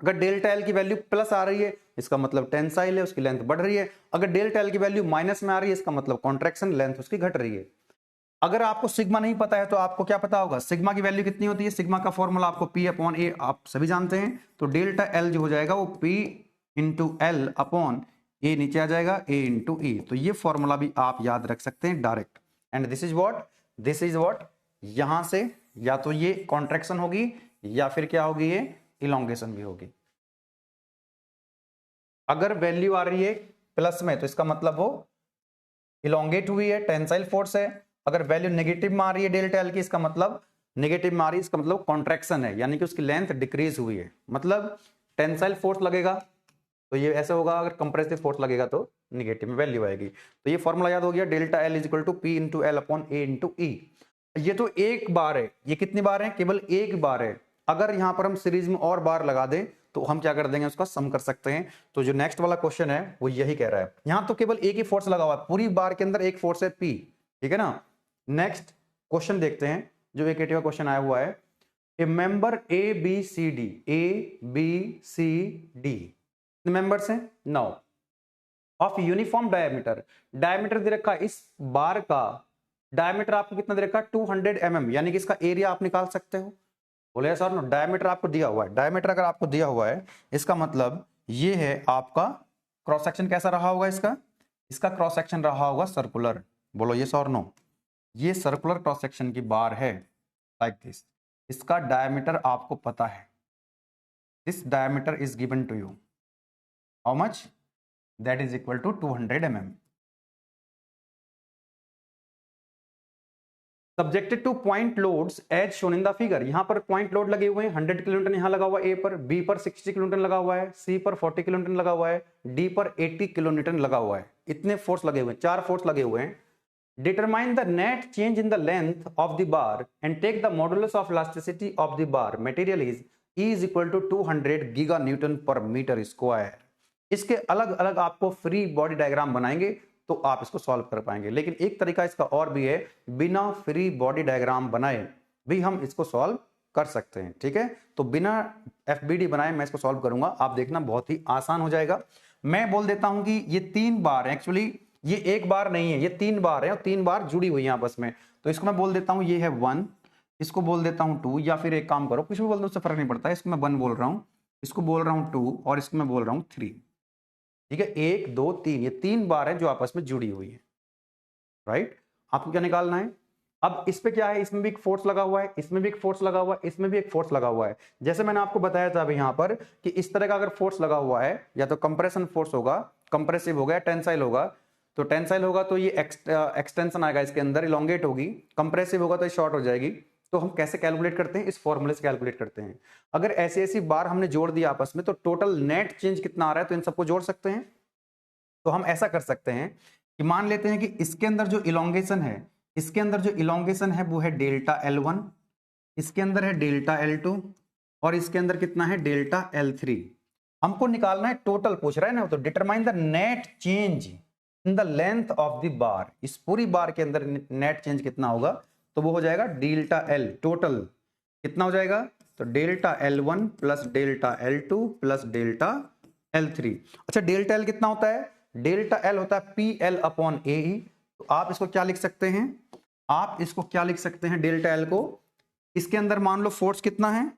अगर डेल्टा एल की वैल्यू प्लस आ रही है, इसका मतलब टेंसाइल है, उसकी लेंथ बढ़ रही है। अगर डेल्टा एल की वैल्यू माइनस में आ रही है, इसका मतलब कॉन्ट्रैक्शन, लेंथ उसकी घट रही है। अगर आपको सिग्मा नहीं पता है तो आपको क्या पता होगा, सिग्मा की वैल्यू कितनी होती है, सिग्मा का फॉर्मूला आपको P अपॉन ए आप सभी जानते हैं। तो डेल्टा एल जो हो जाएगा वो P इंटू एल अपॉन ए, नीचे आ जाएगा A इंटू ई। तो ये फॉर्मूला भी आप याद रख सकते हैं direct. And this is what, यहां से या तो ये कॉन्ट्रैक्शन होगी या फिर क्या होगी, ये इलोंगेशन भी होगी। अगर वैल्यू आ रही है प्लस में तो इसका मतलब वो इलोंगेट हुई है, टेंसाइल फोर्स है। अगर वैल्यू नेगेटिव में आ रही है डेल्टा एल की, इसका मतलब नेगेटिव में आ रही है, इसका मतलब कॉन्ट्रैक्शन है, यानी कि उसकी लेंथ डिक्रीज हुई है। मतलब टेंसाइल फोर्स लगेगा तो ये ऐसा होगा, अगर कंप्रेसिव फोर्स लगेगा तो नेगेटिव में वैल्यू आएगी। तो ये फॉर्मूला याद हो गया, delta L is equal to P into L upon A into E. ये तो एक बार है, ये कितनी बार है, केवल एक बार है। अगर यहां पर हम सीरीज में और बार लगा दें तो हम क्या कर देंगे, उसका सम कर सकते हैं। तो जो नेक्स्ट वाला क्वेश्चन है वो यही कह रहा है। यहां तो केवल एक ही फोर्स लगा हुआ है, पूरी बार के अंदर एक फोर्स है P, ठीक है ना। नेक्स्ट क्वेश्चन देखते हैं। जो एक का क्वेश्चन आया हुआ है, a member A B C D members हैं, 9 ऑफ यूनिफॉर्म डायमीटर, डायमीटर दे रखा इस बार का डायमीटर आपको कितना दे रखा 200 mm, यानी कि इसका एरिया आप निकाल सकते हो। बोले सर नो, डायमीटर आपको दिया हुआ है, डायमीटर अगर आपको दिया हुआ है इसका मतलब ये है आपका क्रॉस सेक्शन कैसा रहा होगा, इसका क्रॉस सेक्शन रहा होगा सर्कुलर। बोलो ये सर नो, ये सर्कुलर क्रॉस सेक्शन की बार है लाइक दिस, इसका डायमीटर आपको पता है, this diameter is given to you, how much, that is equal to 200 mm। Subjected to point loads as shown in the figure, यहां पर पॉइंट लोड लगे हुए हैं, 100 किलोन्यूटन यहां लगा हुआ है ए पर, बी पर 60 किलोन्यूटन लगा हुआ है, सी पर 40 किलोन्यूटन लगा हुआ है, डी पर 80 किलोन्यूटन लगा हुआ है। इतने फोर्स लगे हुए हैं, 4 फोर्स लगे हुए हैं। Determine the net change in the length of the bar and take the modulus of elasticity of the bar material is equal to 200 giga newton per metre square. इसके अलग अलग आपको फ्री बॉडी डायग्राम बनाएंगे तो आप इसको solve कर पाएंगे, लेकिन एक तरीका इसका और भी है, बिना फ्री बॉडी डायग्राम बनाए भी हम इसको सॉल्व कर सकते हैं। ठीक है, तो बिना एफबीडी बनाए मैं इसको सॉल्व करूंगा, आप देखना बहुत ही आसान हो जाएगा। मैं बोल देता हूं कि ये 3 बार है, एक्चुअली ये एक बार नहीं है, ये 3 बार है और 3 बार जुड़ी हुई है आपस में, तो इसको मैं बोल देता हूं ये है 1, इसको बोल देता हूं 2, या फिर एक काम करो कुछ भी बोल दो, उससे फर्क नहीं पड़ता है, इसको मैं 1 बोल रहा हूं, इसको बोल रहा हूं 2 और इसको मैं बोल रहा हूं 3। ठीक है, 1 2 3, ये 3 बार है जो आपस में जुड़ी हुई है, राइट। आपको क्या निकालना है, अब इस पे क्या है, इसमें भी एक फोर्स लगा हुआ है, इसमें भी एक फोर्स लगा हुआ है, इसमें भी एक फोर्स लगा हुआ है। जैसे मैंने आपको बताया था अभी यहाँ पर कि इस तरह का अगर फोर्स लगा हुआ है, या तो कंप्रेशन फोर्स होगा, कंप्रेसिव होगा, टेंसाइल होगा। तो टेंसाइल होगा तो ये एक्सटेंशन आएगा इसके अंदर, इलोंगेट होगी, कंप्रेसिव होगा तो ये शॉर्ट हो जाएगी। तो हम कैसे कैलकुलेट करते हैं, इस फॉर्मूले से कैलकुलेट करते हैं। अगर ऐसी ऐसी बार हमने जोड़ दिया आपस में तो टोटल नेट चेंज कितना आ रहा है, तो इन सबको जोड़ सकते हैं। तो हम ऐसा कर सकते हैं कि मान लेते हैं कि इसके अंदर जो इलोंगेशन है, इसके अंदर जो इलोंगेशन है वो है डेल्टा L1, इसके अंदर है डेल्टा L2 और इसके अंदर कितना है डेल्टा L3। हमको निकालना है, टोटल पूछ रहा है ना, तो determine the net change in the length of the बार, इस पूरी बार के अंदर नेट चेंज कितना होगा, तो वो हो जाएगा डेल्टा L, टोटल कितना हो जाएगा, तो delta L1 plus delta L2 plus delta L3। अच्छा, डेल्टा L कितना होता है, डेल्टा L होता है PL अपॉन AE। तो आप इसको क्या लिख सकते हैं, आप इसको क्या लिख सकते हैं डेल्टा L को, इसके अंदर मान लो फोर्स कितना है,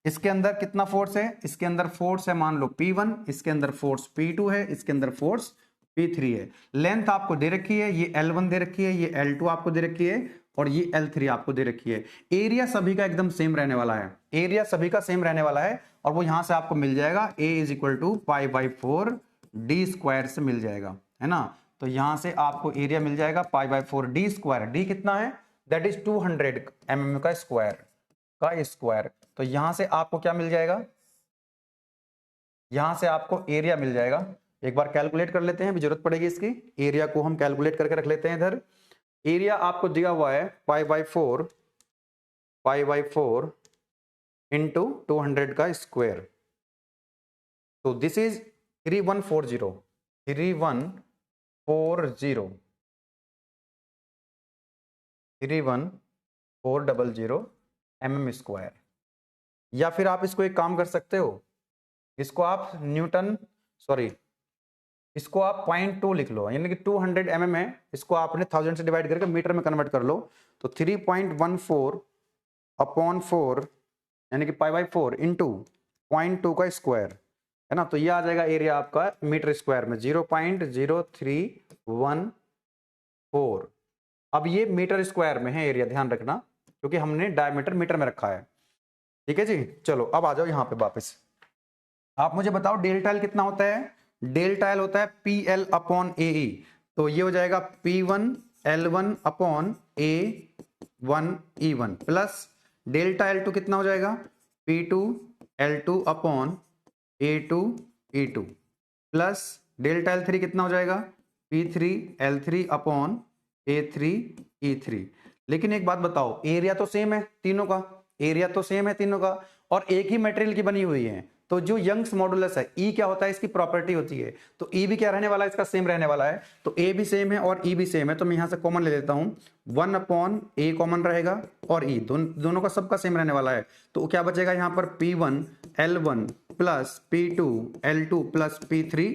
इसके अंदर कितना फोर्स है, इसके अंदर फोर्स है मान लो P1, इसके अंदर फोर्स P2 है, इसके अंदर फोर्स P3 है। लेंथ आपको दे रखी है, ये L1 दे रखी है, ये L2 आपको दे रखी है और ये L3 आपको दे रखी है। एरिया सभी का एकदम सेम रहने वाला है, एरिया सभी का सेम रहने वाला है और वो यहां से आपको मिल जाएगा A is equal to π/4 d square से मिल जाएगा, है ना। तो यहां से आपको एरिया मिल जाएगा π/4 d स्क्वायर, d कितना है, दैट इज 200 mm का स्क्वायर। तो यहां से आपको क्या मिल जाएगा, यहां से आपको एरिया मिल जाएगा। एक बार कैलकुलेट कर लेते हैं, अभी जरूरत पड़ेगी इसकी, एरिया को हम कैलकुलेट करके रख लेते हैं इधर। एरिया आपको दिया हुआ है π/4 इंटू 200 का स्क्वायर, तो दिस इज 3140 mm स्क्वायर। या फिर आप इसको एक काम कर सकते हो, इसको आप इसको आप 0.2 लिख लो, यानी कि 200 mm है, इसको आपने 1000 से डिवाइड करके मीटर में कन्वर्ट कर लो, तो 3.14 अपॉन 4 यानी कि π/4 इंटू 0.2 का स्क्वायर, है ना। तो ये आ जाएगा एरिया आपका मीटर स्क्वायर में 0.0314। अब ये मीटर स्क्वायर में है एरिया, ध्यान रखना, क्योंकि हमने डायमीटर मीटर में रखा है। ठीक है जी, चलो अब आ जाओ यहाँ पे वापस। आप मुझे बताओ डेल्टा L कितना होता है, डेल्टा L होता है PL अपॉन AE, तो ये हो जाएगा P1 L1 upon A1 E1 plus delta L2 कितना हो जाएगा, P2 L2 upon A2 E2 plus delta L3 कितना हो जाएगा, P3 L3 upon A3 E3। लेकिन एक बात बताओ, एरिया तो सेम है तीनों का, एरिया तो सेम है तीनों का और एक ही मटेरियल की बनी हुई है, तो जो यंग्स मॉडुलस है ई क्या होता है, इसकी प्रॉपर्टी होती है, तो ई भी क्या रहने वाला है, इसका सेम रहने वाला है, तो ए भी सेम है और ई भी सेम है, तो मैं यहां से कॉमन ले लेता हूं, 1/a कॉमन रहेगा और ई दोनों का सबका सेम रहने वाला है, तो क्या बचेगा यहाँ पर P1 L1 plus P2 L2 plus P3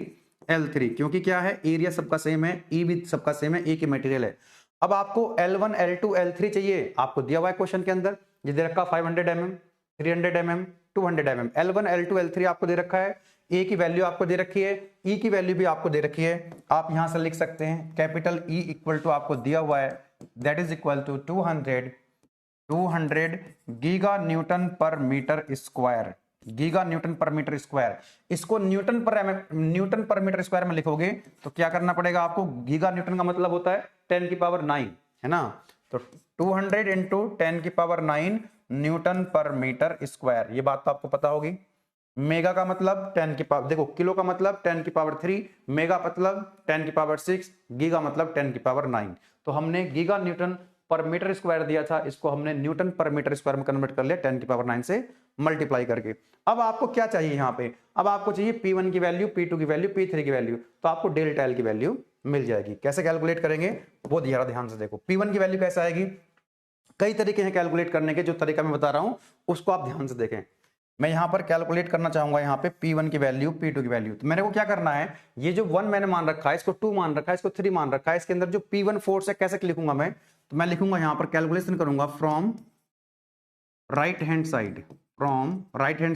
L3, क्योंकि क्या है एरिया सबका सेम है, ई भी सबका सेम है, एक ही मटेरियल है। अब आपको L1 L2 L3 चाहिए, आपको दिया हुआ है क्वेश्चन के अंदर, ये दे रखा 500 mm 300 mm 200 mm, L1 L2 L3 आपको दे रखा है, ए की वैल्यू आपको दे रखी है, ई की वैल्यू भी आपको दे रखी है, आप यहां से लिख सकते हैं कैपिटल ई इक्वल टू आपको दिया हुआ है that is equal to 200 giga newton per metre square, giga newton per metre square. इसको न्यूटन पर मीटर स्क्वायर में लिखोगे तो क्या करना पड़ेगा आपको, गीगा न्यूटन का मतलब होता है 10 की पावर 9 है ना, तो 200 इंटू 10 की power 9 Newton per metre square, ये बात तो आपको पता होगी। मेगा का मतलब 10 की पावर, देखो किलो का मतलब 10 की पावर 3, मेगा मतलब 10 की पावर 6, गीगा मतलब 10 की पावर 9, तो हमने giga newton per metre square दिया था, इसको हमने न्यूटन पर मीटर स्क्वायर में कन्वर्ट कर लिया 10 की पावर 9 से मल्टीप्लाई करके। अब आपको क्या चाहिए यहाँ पे, अब आपको चाहिए P1 की वैल्यू, P2 की वैल्यू, P3 की वैल्यू, तो आपको डेल्टा एल की वैल्यू मिल जाएगी। कैसे कैलकुलेट करेंगे वो दिया ध्यान से देखो, P1 की वैल्यू कैसे आएगी, कई तरीके हैं कैलकुलेट करने के, जो तरीका मैं बता रहा हूं उसको आप ध्यान से देखें। मैं यहां पर कैलकुलेट करना चाहूंगा यहाँ पे P1 की वैल्यू, P2 की वैल्यू, तो मेरे को क्या करना है, ये जो 1 मैंने मान रखा है, इसको 2 मान रखा है, इसको 3 मान रखा है, इसके अंदर जो P1 फोर्स है कैसे लिखूंगा मैं, तो मैं लिखूंगा यहाँ पर कैलकुलेशन करूंगा from right hand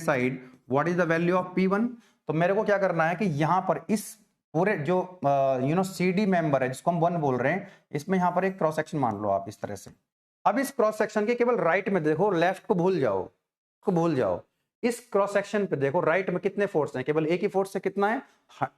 side, what is the value of P1, तो मेरे को क्या करना है कि यहाँ पर इस पूरे जो CD मेंबर है जिसको हम 1 बोल रहे हैं, इसमें यहाँ पर एक क्रॉस सेक्शन मान लो आप इस तरह से। अब इस क्रॉस सेक्शन के केवल राइट में देखो, लेफ्ट को भूल जाओ, इस क्रॉस सेक्शन पे देखो राइट में कितने फोर्स हैं, केवल एक ही फोर्स है, कितना है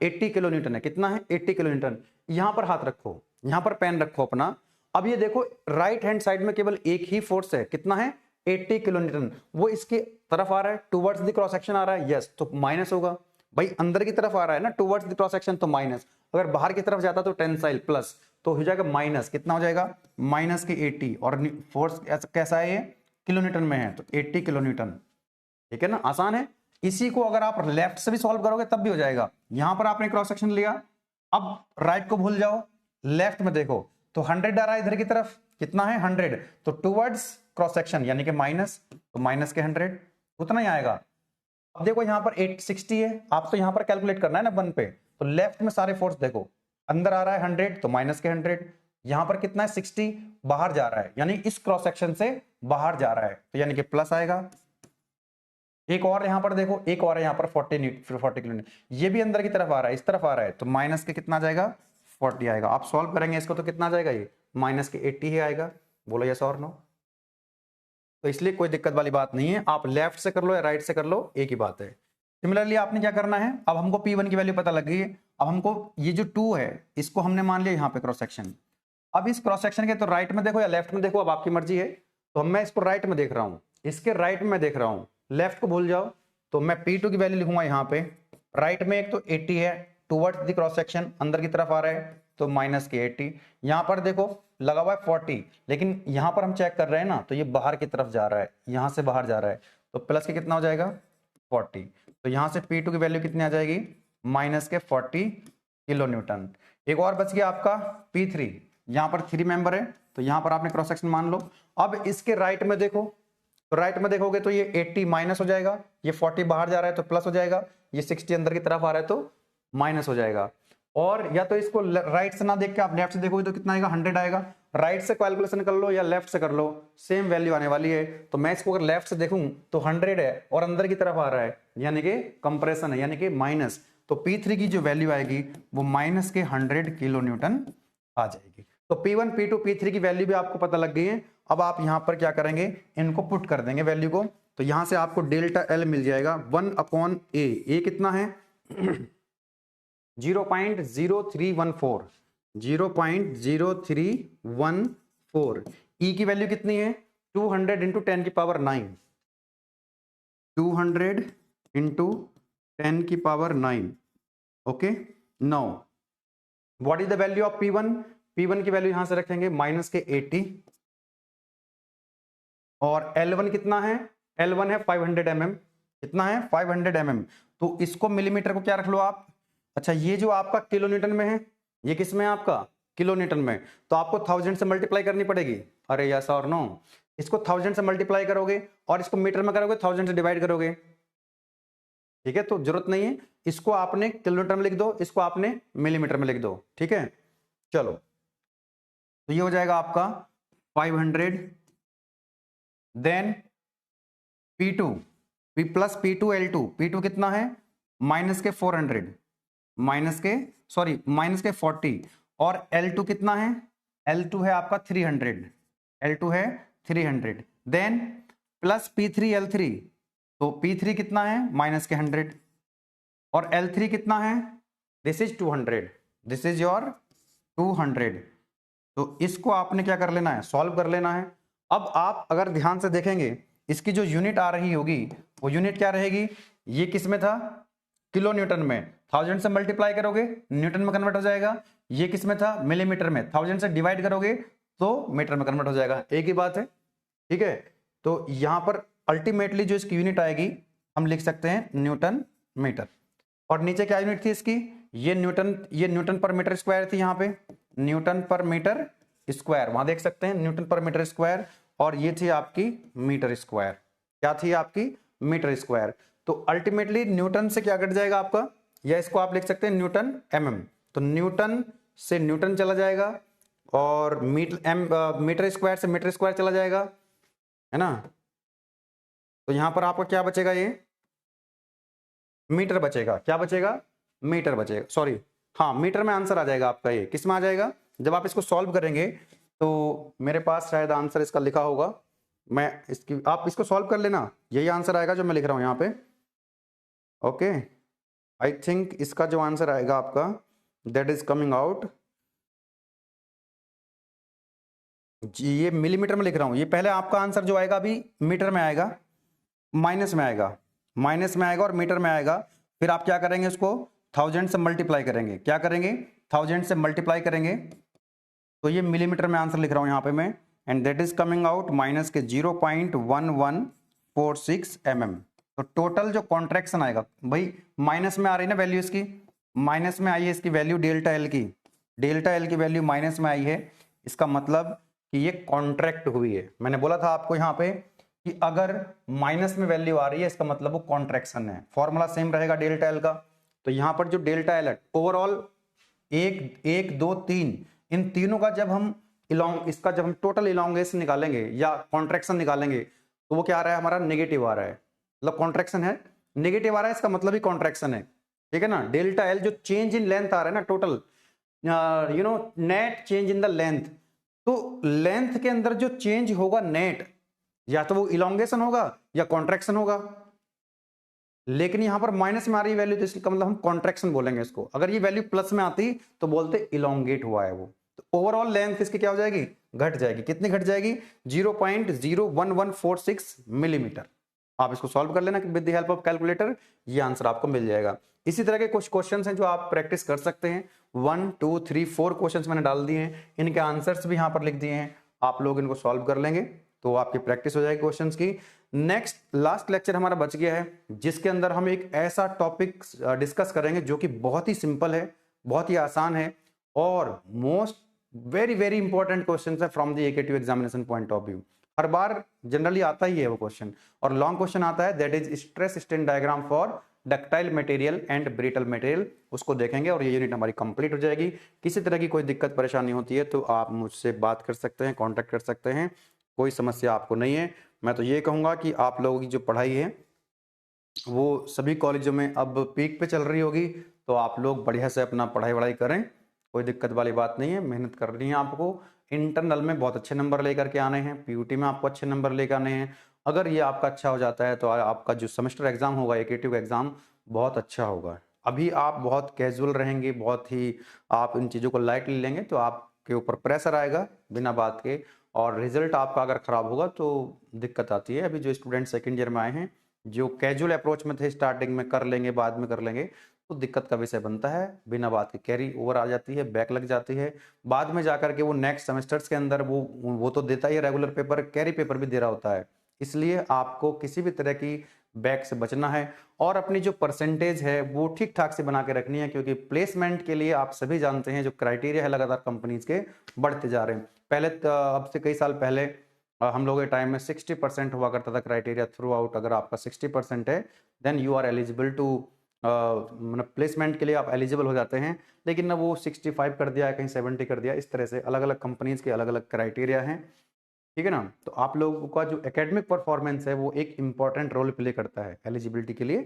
80 किलो न्यूटन है, कितना है 80 किलो न्यूटन। यहां पर हाथ रखो, यहां पर पेन रखो अपना, अब ये देखो राइट हैंड साइड में केवल एक ही फोर्स है, कितना है 80 किलो न्यूटन, वो इसके तरफ आ रहा है, टुवर्ड्स द क्रॉस सेक्शन आ रहा है, यस, तो माइनस होगा, भाई अंदर की तरफ आ रहा है ना टुवर्ड्स द क्रॉस सेक्शन, तो माइनस, अगर बाहर की तरफ जाता तो टेंसाइल प्लस, तो हो जाएगा माइनस, कितना हो जाएगा माइनस की 80, और फोर्स कैसा है ये किलो न्यूटन में है, तो 80 किलो न्यूटन, ठीक है ना, आसान है। इसी को अगर आप लेफ्ट से भी सॉल्व करोगे तब भी हो जाएगा, यहां पर आपने क्रॉस सेक्शन लिया, अब राइट को भूल जाओ, लेफ्ट में देखो तो 100 आ रहा है इधर की तरफ, कितना है 100, तो टुवर्ड्स क्रॉस सेक्शन यानी कि माइनस, तो माइनस के 100 उतना ही आएगा। अब देखो यहाँ पर 860 है, आप तो यहाँ पर कैलकुलेट करना है ना 1 पे, तो लेफ्ट में सारे फोर्स देखो, अंदर आ रहा है 100 तो माइनस के 100, यहां पर कितना है 60, बाहर जा रहा है यानी इस क्रॉस सेक्शन से बाहर जा रहा है, तो यानी कि प्लस आएगा। एक और यहां पर देखो, एक और है यहाँ पर 40 किलो, ये भी अंदर की तरफ आ रहा है, इस तरफ आ रहा है, तो माइनस के कितना जाएगा 40 आएगा। आप सॉल्व करेंगे इसको तो कितना जाएगा, ये माइनस के 80 ही आएगा, बोलो यस और नो। तो इसलिए कोई दिक्कत वाली बात नहीं है, आप लेफ्ट से कर लो या राइट से कर लो, एक ही बात है। सिमिलरली आपने क्या करना है, अब हमको P1 की वैल्यू पता लग गई है, अब हमको ये जो 2 है इसको हमने मान लिया यहाँ पे क्रॉस सेक्शन, अब इस क्रॉस सेक्शन के तो राइट में देखो या लेफ्ट में देखो, अब आपकी मर्जी है, तो मैं इसको राइट में देख रहा हूँ, इसके राइट में देख रहा हूँ, लेफ्ट को भूल जाओ, तो मैं P2 की वैल्यू लिखूंगा यहाँ पे, राइट में एक तो 80 है, टुवर्ड्स द क्रॉस सेक्शन अंदर की तरफ आ रहा है, तो माइनस के 80, यहाँ पर देखो लगा हुआ है 40, लेकिन यहाँ पर हम चेक कर रहे हैं ना, तो ये बाहर की तरफ जा रहा है, यहाँ से बाहर जा रहा है, तो प्लस के कितना हो जाएगा 40, तो यहाँ से P2 की वैल्यू कितनी आ जाएगी माइनस के 40 किलो न्यूटन। एक और बच गया आपका P3, यहाँ पर 3 मेंबर है, तो यहाँ पर आपने क्रॉस सेक्शन मान लो। अब इसके राइट में देखो, तो राइट में देखोगे तो ये 80 माइनस हो जाएगा, ये 40 बाहर जा रहा है तो प्लस हो जाएगा, ये 60 अंदर की तरफ आ रहा है तो माइनस हो जाएगा। और या तो इसको राइट से ना देख के आप लेफ्ट से देखोगे तो कितना आएगा 100 आएगा, राइट से कैलकुलेशन कर लो या लेफ्ट से कर लो सेम वैल्यू आने वाली है। तो मैं इसको अगर लेफ्ट से देखूं तो 100 है और अंदर की तरफ आ रहा है यानी कि कंप्रेशन है यानी कि माइनस, तो P3 की जो वैल्यू आएगी वो माइनस के 100 किलो न्यूटन आ जाएगी। तो P1 P2 P3 की वैल्यू भी आपको पता लग गई है। अब आप यहां पर क्या करेंगे, इनको पुट कर देंगे वैल्यू को, तो यहां से आपको डेल्टा एल मिल जाएगा 1/a, ए कितना है 0.0314, 0.0314, ई की वैल्यू कितनी है 200 इंटू 10 की पावर 9, 200 इंटू 10 की power 9, okay. Now what is the value of P1, P1 की वैल्यू यहां से रखेंगे माइनस के 80, और L1 कितना है, L1 है 500 mm, कितना है 500 mm। तो इसको मिलीमीटर को क्या रख लो आप, अच्छा ये जो आपका किलो न्यूटन में है, ये किस में है आपका किलो न्यूटन में, तो आपको 1000 से मल्टीप्लाई करनी पड़ेगी। अरे यस और नो, इसको 1000 से मल्टीप्लाई करोगे और इसको मीटर में करोगे 1000 से डिवाइड करोगे, ठीक है। तो जरूरत नहीं है, इसको आपने किलोमीटर में लिख दो, इसको आपने मिलीमीटर में लिख दो, ठीक है। चलो तो ये हो जाएगा आपका 500, then P2 P plus P2 L2, P2 कितना है माइनस के 400, माइनस के सॉरी माइनस के 40, और L2 कितना है, L2 है आपका 300, L2 है 300, देन प्लस P3 L3, तो P3 कितना है माइनस के 100, और L3 कितना है, this is 200, this is your 200। तो इसको आपने क्या कर लेना है, सॉल्व कर लेना है। अब आप अगर ध्यान से देखेंगे, इसकी जो यूनिट आ रही होगी वो यूनिट क्या रहेगी, ये किस में था किलो न्यूटन में, 1000 से मल्टीप्लाई करोगे न्यूटन में कन्वर्ट हो जाएगा, ये किस में था मिलीमीटर में, 1000 से डिवाइड करोगे तो मीटर में कन्वर्ट हो जाएगा, एक ही बात है, ठीक है। तो यहां पर अल्टीमेटली जो इसकी यूनिट आएगी हम लिख सकते हैं न्यूटन मीटर, और नीचे क्या यूनिट थी इसकी, ये न्यूटन पर मीटर स्क्वायर थी, यहाँ पे न्यूटन पर मीटर स्क्वायर, वहां देख सकते हैं न्यूटन पर मीटर स्क्वायर, और ये थी आपकी मीटर स्क्वायर, क्या थी आपकी मीटर स्क्वायर। तो अल्टीमेटली न्यूटन से क्या कट जाएगा आपका, या इसको आप लिख सकते हैं न्यूटन mm, तो न्यूटन से न्यूटन चला जाएगा और मीटर स्क्वायर से मीटर स्क्वायर चला जाएगा, है ना। तो यहां पर आपका क्या बचेगा, ये मीटर बचेगा, क्या बचेगा मीटर बचेगा, सॉरी हाँ मीटर में आंसर आ जाएगा आपका, ये किस में आ जाएगा, जब आप इसको सॉल्व करेंगे तो मेरे पास शायद आंसर इसका लिखा होगा, मैं इसकी आप इसको सॉल्व कर लेना, यही आंसर आएगा जो मैं लिख रहा हूं यहाँ पे, ओके। आई थिंक इसका जो आंसर आएगा आपका दैट इज कमिंग आउट, जी ये मिलीमीटर में लिख रहा हूं, ये पहले आपका आंसर जो आएगा अभी मीटर में आएगा, माइनस में आएगा, माइनस में आएगा और मीटर में आएगा, फिर आप क्या करेंगे उसको 1000 से मल्टीप्लाई करेंगे, क्या करेंगे 1000 से मल्टीप्लाई करेंगे, तो ये मिलीमीटर में आंसर लिख रहा हूं यहां पे मैं, and that is coming out minus के 0.1146 mm। तो टोटल जो कॉन्ट्रैक्शन आएगा, भाई माइनस में आ रही है ना वैल्यू इसकी, माइनस में आई है इसकी वैल्यू डेल्टा एल की, डेल्टा एल की वैल्यू माइनस में आई है, इसका मतलब कि ये कॉन्ट्रैक्ट हुई है। मैंने बोला था आपको यहाँ पे कि अगर माइनस में वैल्यू आ रही है इसका मतलब वो कॉन्ट्रैक्शन है, फॉर्मूला सेम रहेगा डेल्टा एल का। तो यहाँ पर जो डेल्टा एल है ओवरऑल 1 2 3, इन तीनों का जब हम इसका जब हम टोटल इलोंगेशन निकालेंगे या कॉन्ट्रैक्शन निकालेंगे तो वो क्या आ रहा है हमारा नेगेटिव आ रहा है, मतलब कॉन्ट्रैक्शन है नेगेटिव आ रहा है, इसका मतलब ही कॉन्ट्रैक्शन है, ठीक है ना। डेल्टा एल जो चेंज इन लेंथ आ रहा है ना total, you know net change in the length, तो लेंथ के अंदर जो चेंज होगा नेट, या तो वो इलोंगेशन होगा या कॉन्ट्रैक्शन होगा, लेकिन यहां पर माइनस में आ रही वैल्यू तो इसका मतलब हम कॉन्ट्रैक्शन बोलेंगे इसको, अगर ये वैल्यू प्लस में आती तो बोलते इलोंगेट हुआ है वो। तो ओवरऑल लेंथ इसकी क्या हो जाएगी, घट जाएगी, कितनी घट जाएगी 0.01146 मिलीमीटर। आप इसको सॉल्व कर लेना with the help of calculator, ये आंसर आपको मिल जाएगा। इसी तरह के कुछ क्वेश्चन हैं जो आप प्रैक्टिस कर सकते हैं, 1 2 3 4 क्वेश्चन मैंने डाल दिए हैं, इनके आंसर्स भी यहाँ पर लिख दिए हैं, आप लोग इनको सॉल्व कर लेंगे तो आपकी प्रैक्टिस हो जाएगी क्वेश्चंस की। नेक्स्ट लास्ट लेक्चर हमारा बच गया है जिसके अंदर हम एक ऐसा टॉपिक डिस्कस करेंगे जो कि बहुत ही सिंपल है, बहुत ही आसान है, और most very very important question है फ्रॉम द एकेटिव एग्जामिनेशन पॉइंट ऑफ व्यू। हर बार जनरली आता ही है वो क्वेश्चन, और लॉन्ग क्वेश्चन आता है, that is stress strain diagram for ductile material and brittle material, उसको देखेंगे और ये यूनिट हमारी कंप्लीट हो जाएगी। किसी तरह की कोई दिक्कत परेशानी होती है तो आप मुझसे बात कर सकते हैं, कांटेक्ट कर सकते हैं, कोई समस्या आपको नहीं है। मैं तो ये कहूँगा कि आप लोगों की जो पढ़ाई है वो सभी कॉलेजों में अब पीक पे चल रही होगी, तो आप लोग बढ़िया से अपना पढ़ाई करें, कोई दिक्कत वाली बात नहीं है, मेहनत करनी है आपको। इंटरनल में बहुत अच्छे नंबर लेकर के आने हैं, पीयूटी में आपको अच्छे नंबर लेकर आने हैं। अगर ये आपका अच्छा हो जाता है तो आपका जो सेमेस्टर एग्जाम होगा एकेटिव एग्जाम बहुत अच्छा होगा। अभी आप बहुत कैजुअल रहेंगे, बहुत ही आप इन चीज़ों को लाइटली लेंगे तो आपके ऊपर प्रेशर आएगा बिना बात के, और रिजल्ट आपका अगर खराब होगा तो दिक्कत आती है। अभी जो स्टूडेंट सेकेंड ईयर में आए हैं जो कैजुअल अप्रोच में थे, स्टार्टिंग में कर लेंगे बाद में कर लेंगे, तो दिक्कत का विषय बनता है, बिना बात के कैरी ओवर आ जाती है, बैक लग जाती है, बाद में जाकर के वो नेक्स्ट सेमेस्टर्स के अंदर वो तो देता ही है रेगुलर पेपर, कैरी पेपर भी दे रहा होता है। इसलिए आपको किसी भी तरह की बैक से बचना है और अपनी जो परसेंटेज है वो ठीक ठाक से बना के रखनी है, क्योंकि प्लेसमेंट के लिए आप सभी जानते हैं जो क्राइटेरिया है लगातार कंपनीज के बढ़ते जा रहे हैं। पहले अब से कई साल पहले हम लोगों के टाइम में 60% हुआ करता था क्राइटेरिया थ्रू आउट। अगर आपका 60% है then you are eligible to, मतलब प्लेसमेंट के लिए आप एलिजिबल हो जाते हैं। लेकिन अब वो 65 कर दिया है, कहीं 70 कर दिया, इस तरह से अलग अलग कंपनीज के अलग अलग क्राइटेरिया हैं, ठीक है ना। तो आप लोगों का जो एकेडमिक परफॉर्मेंस है वो एक इंपॉर्टेंट रोल प्ले करता है एलिजिबिलिटी के लिए,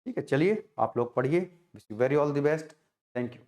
ठीक है। चलिए आप लोग पढ़िए, wish you very all the best, thank you.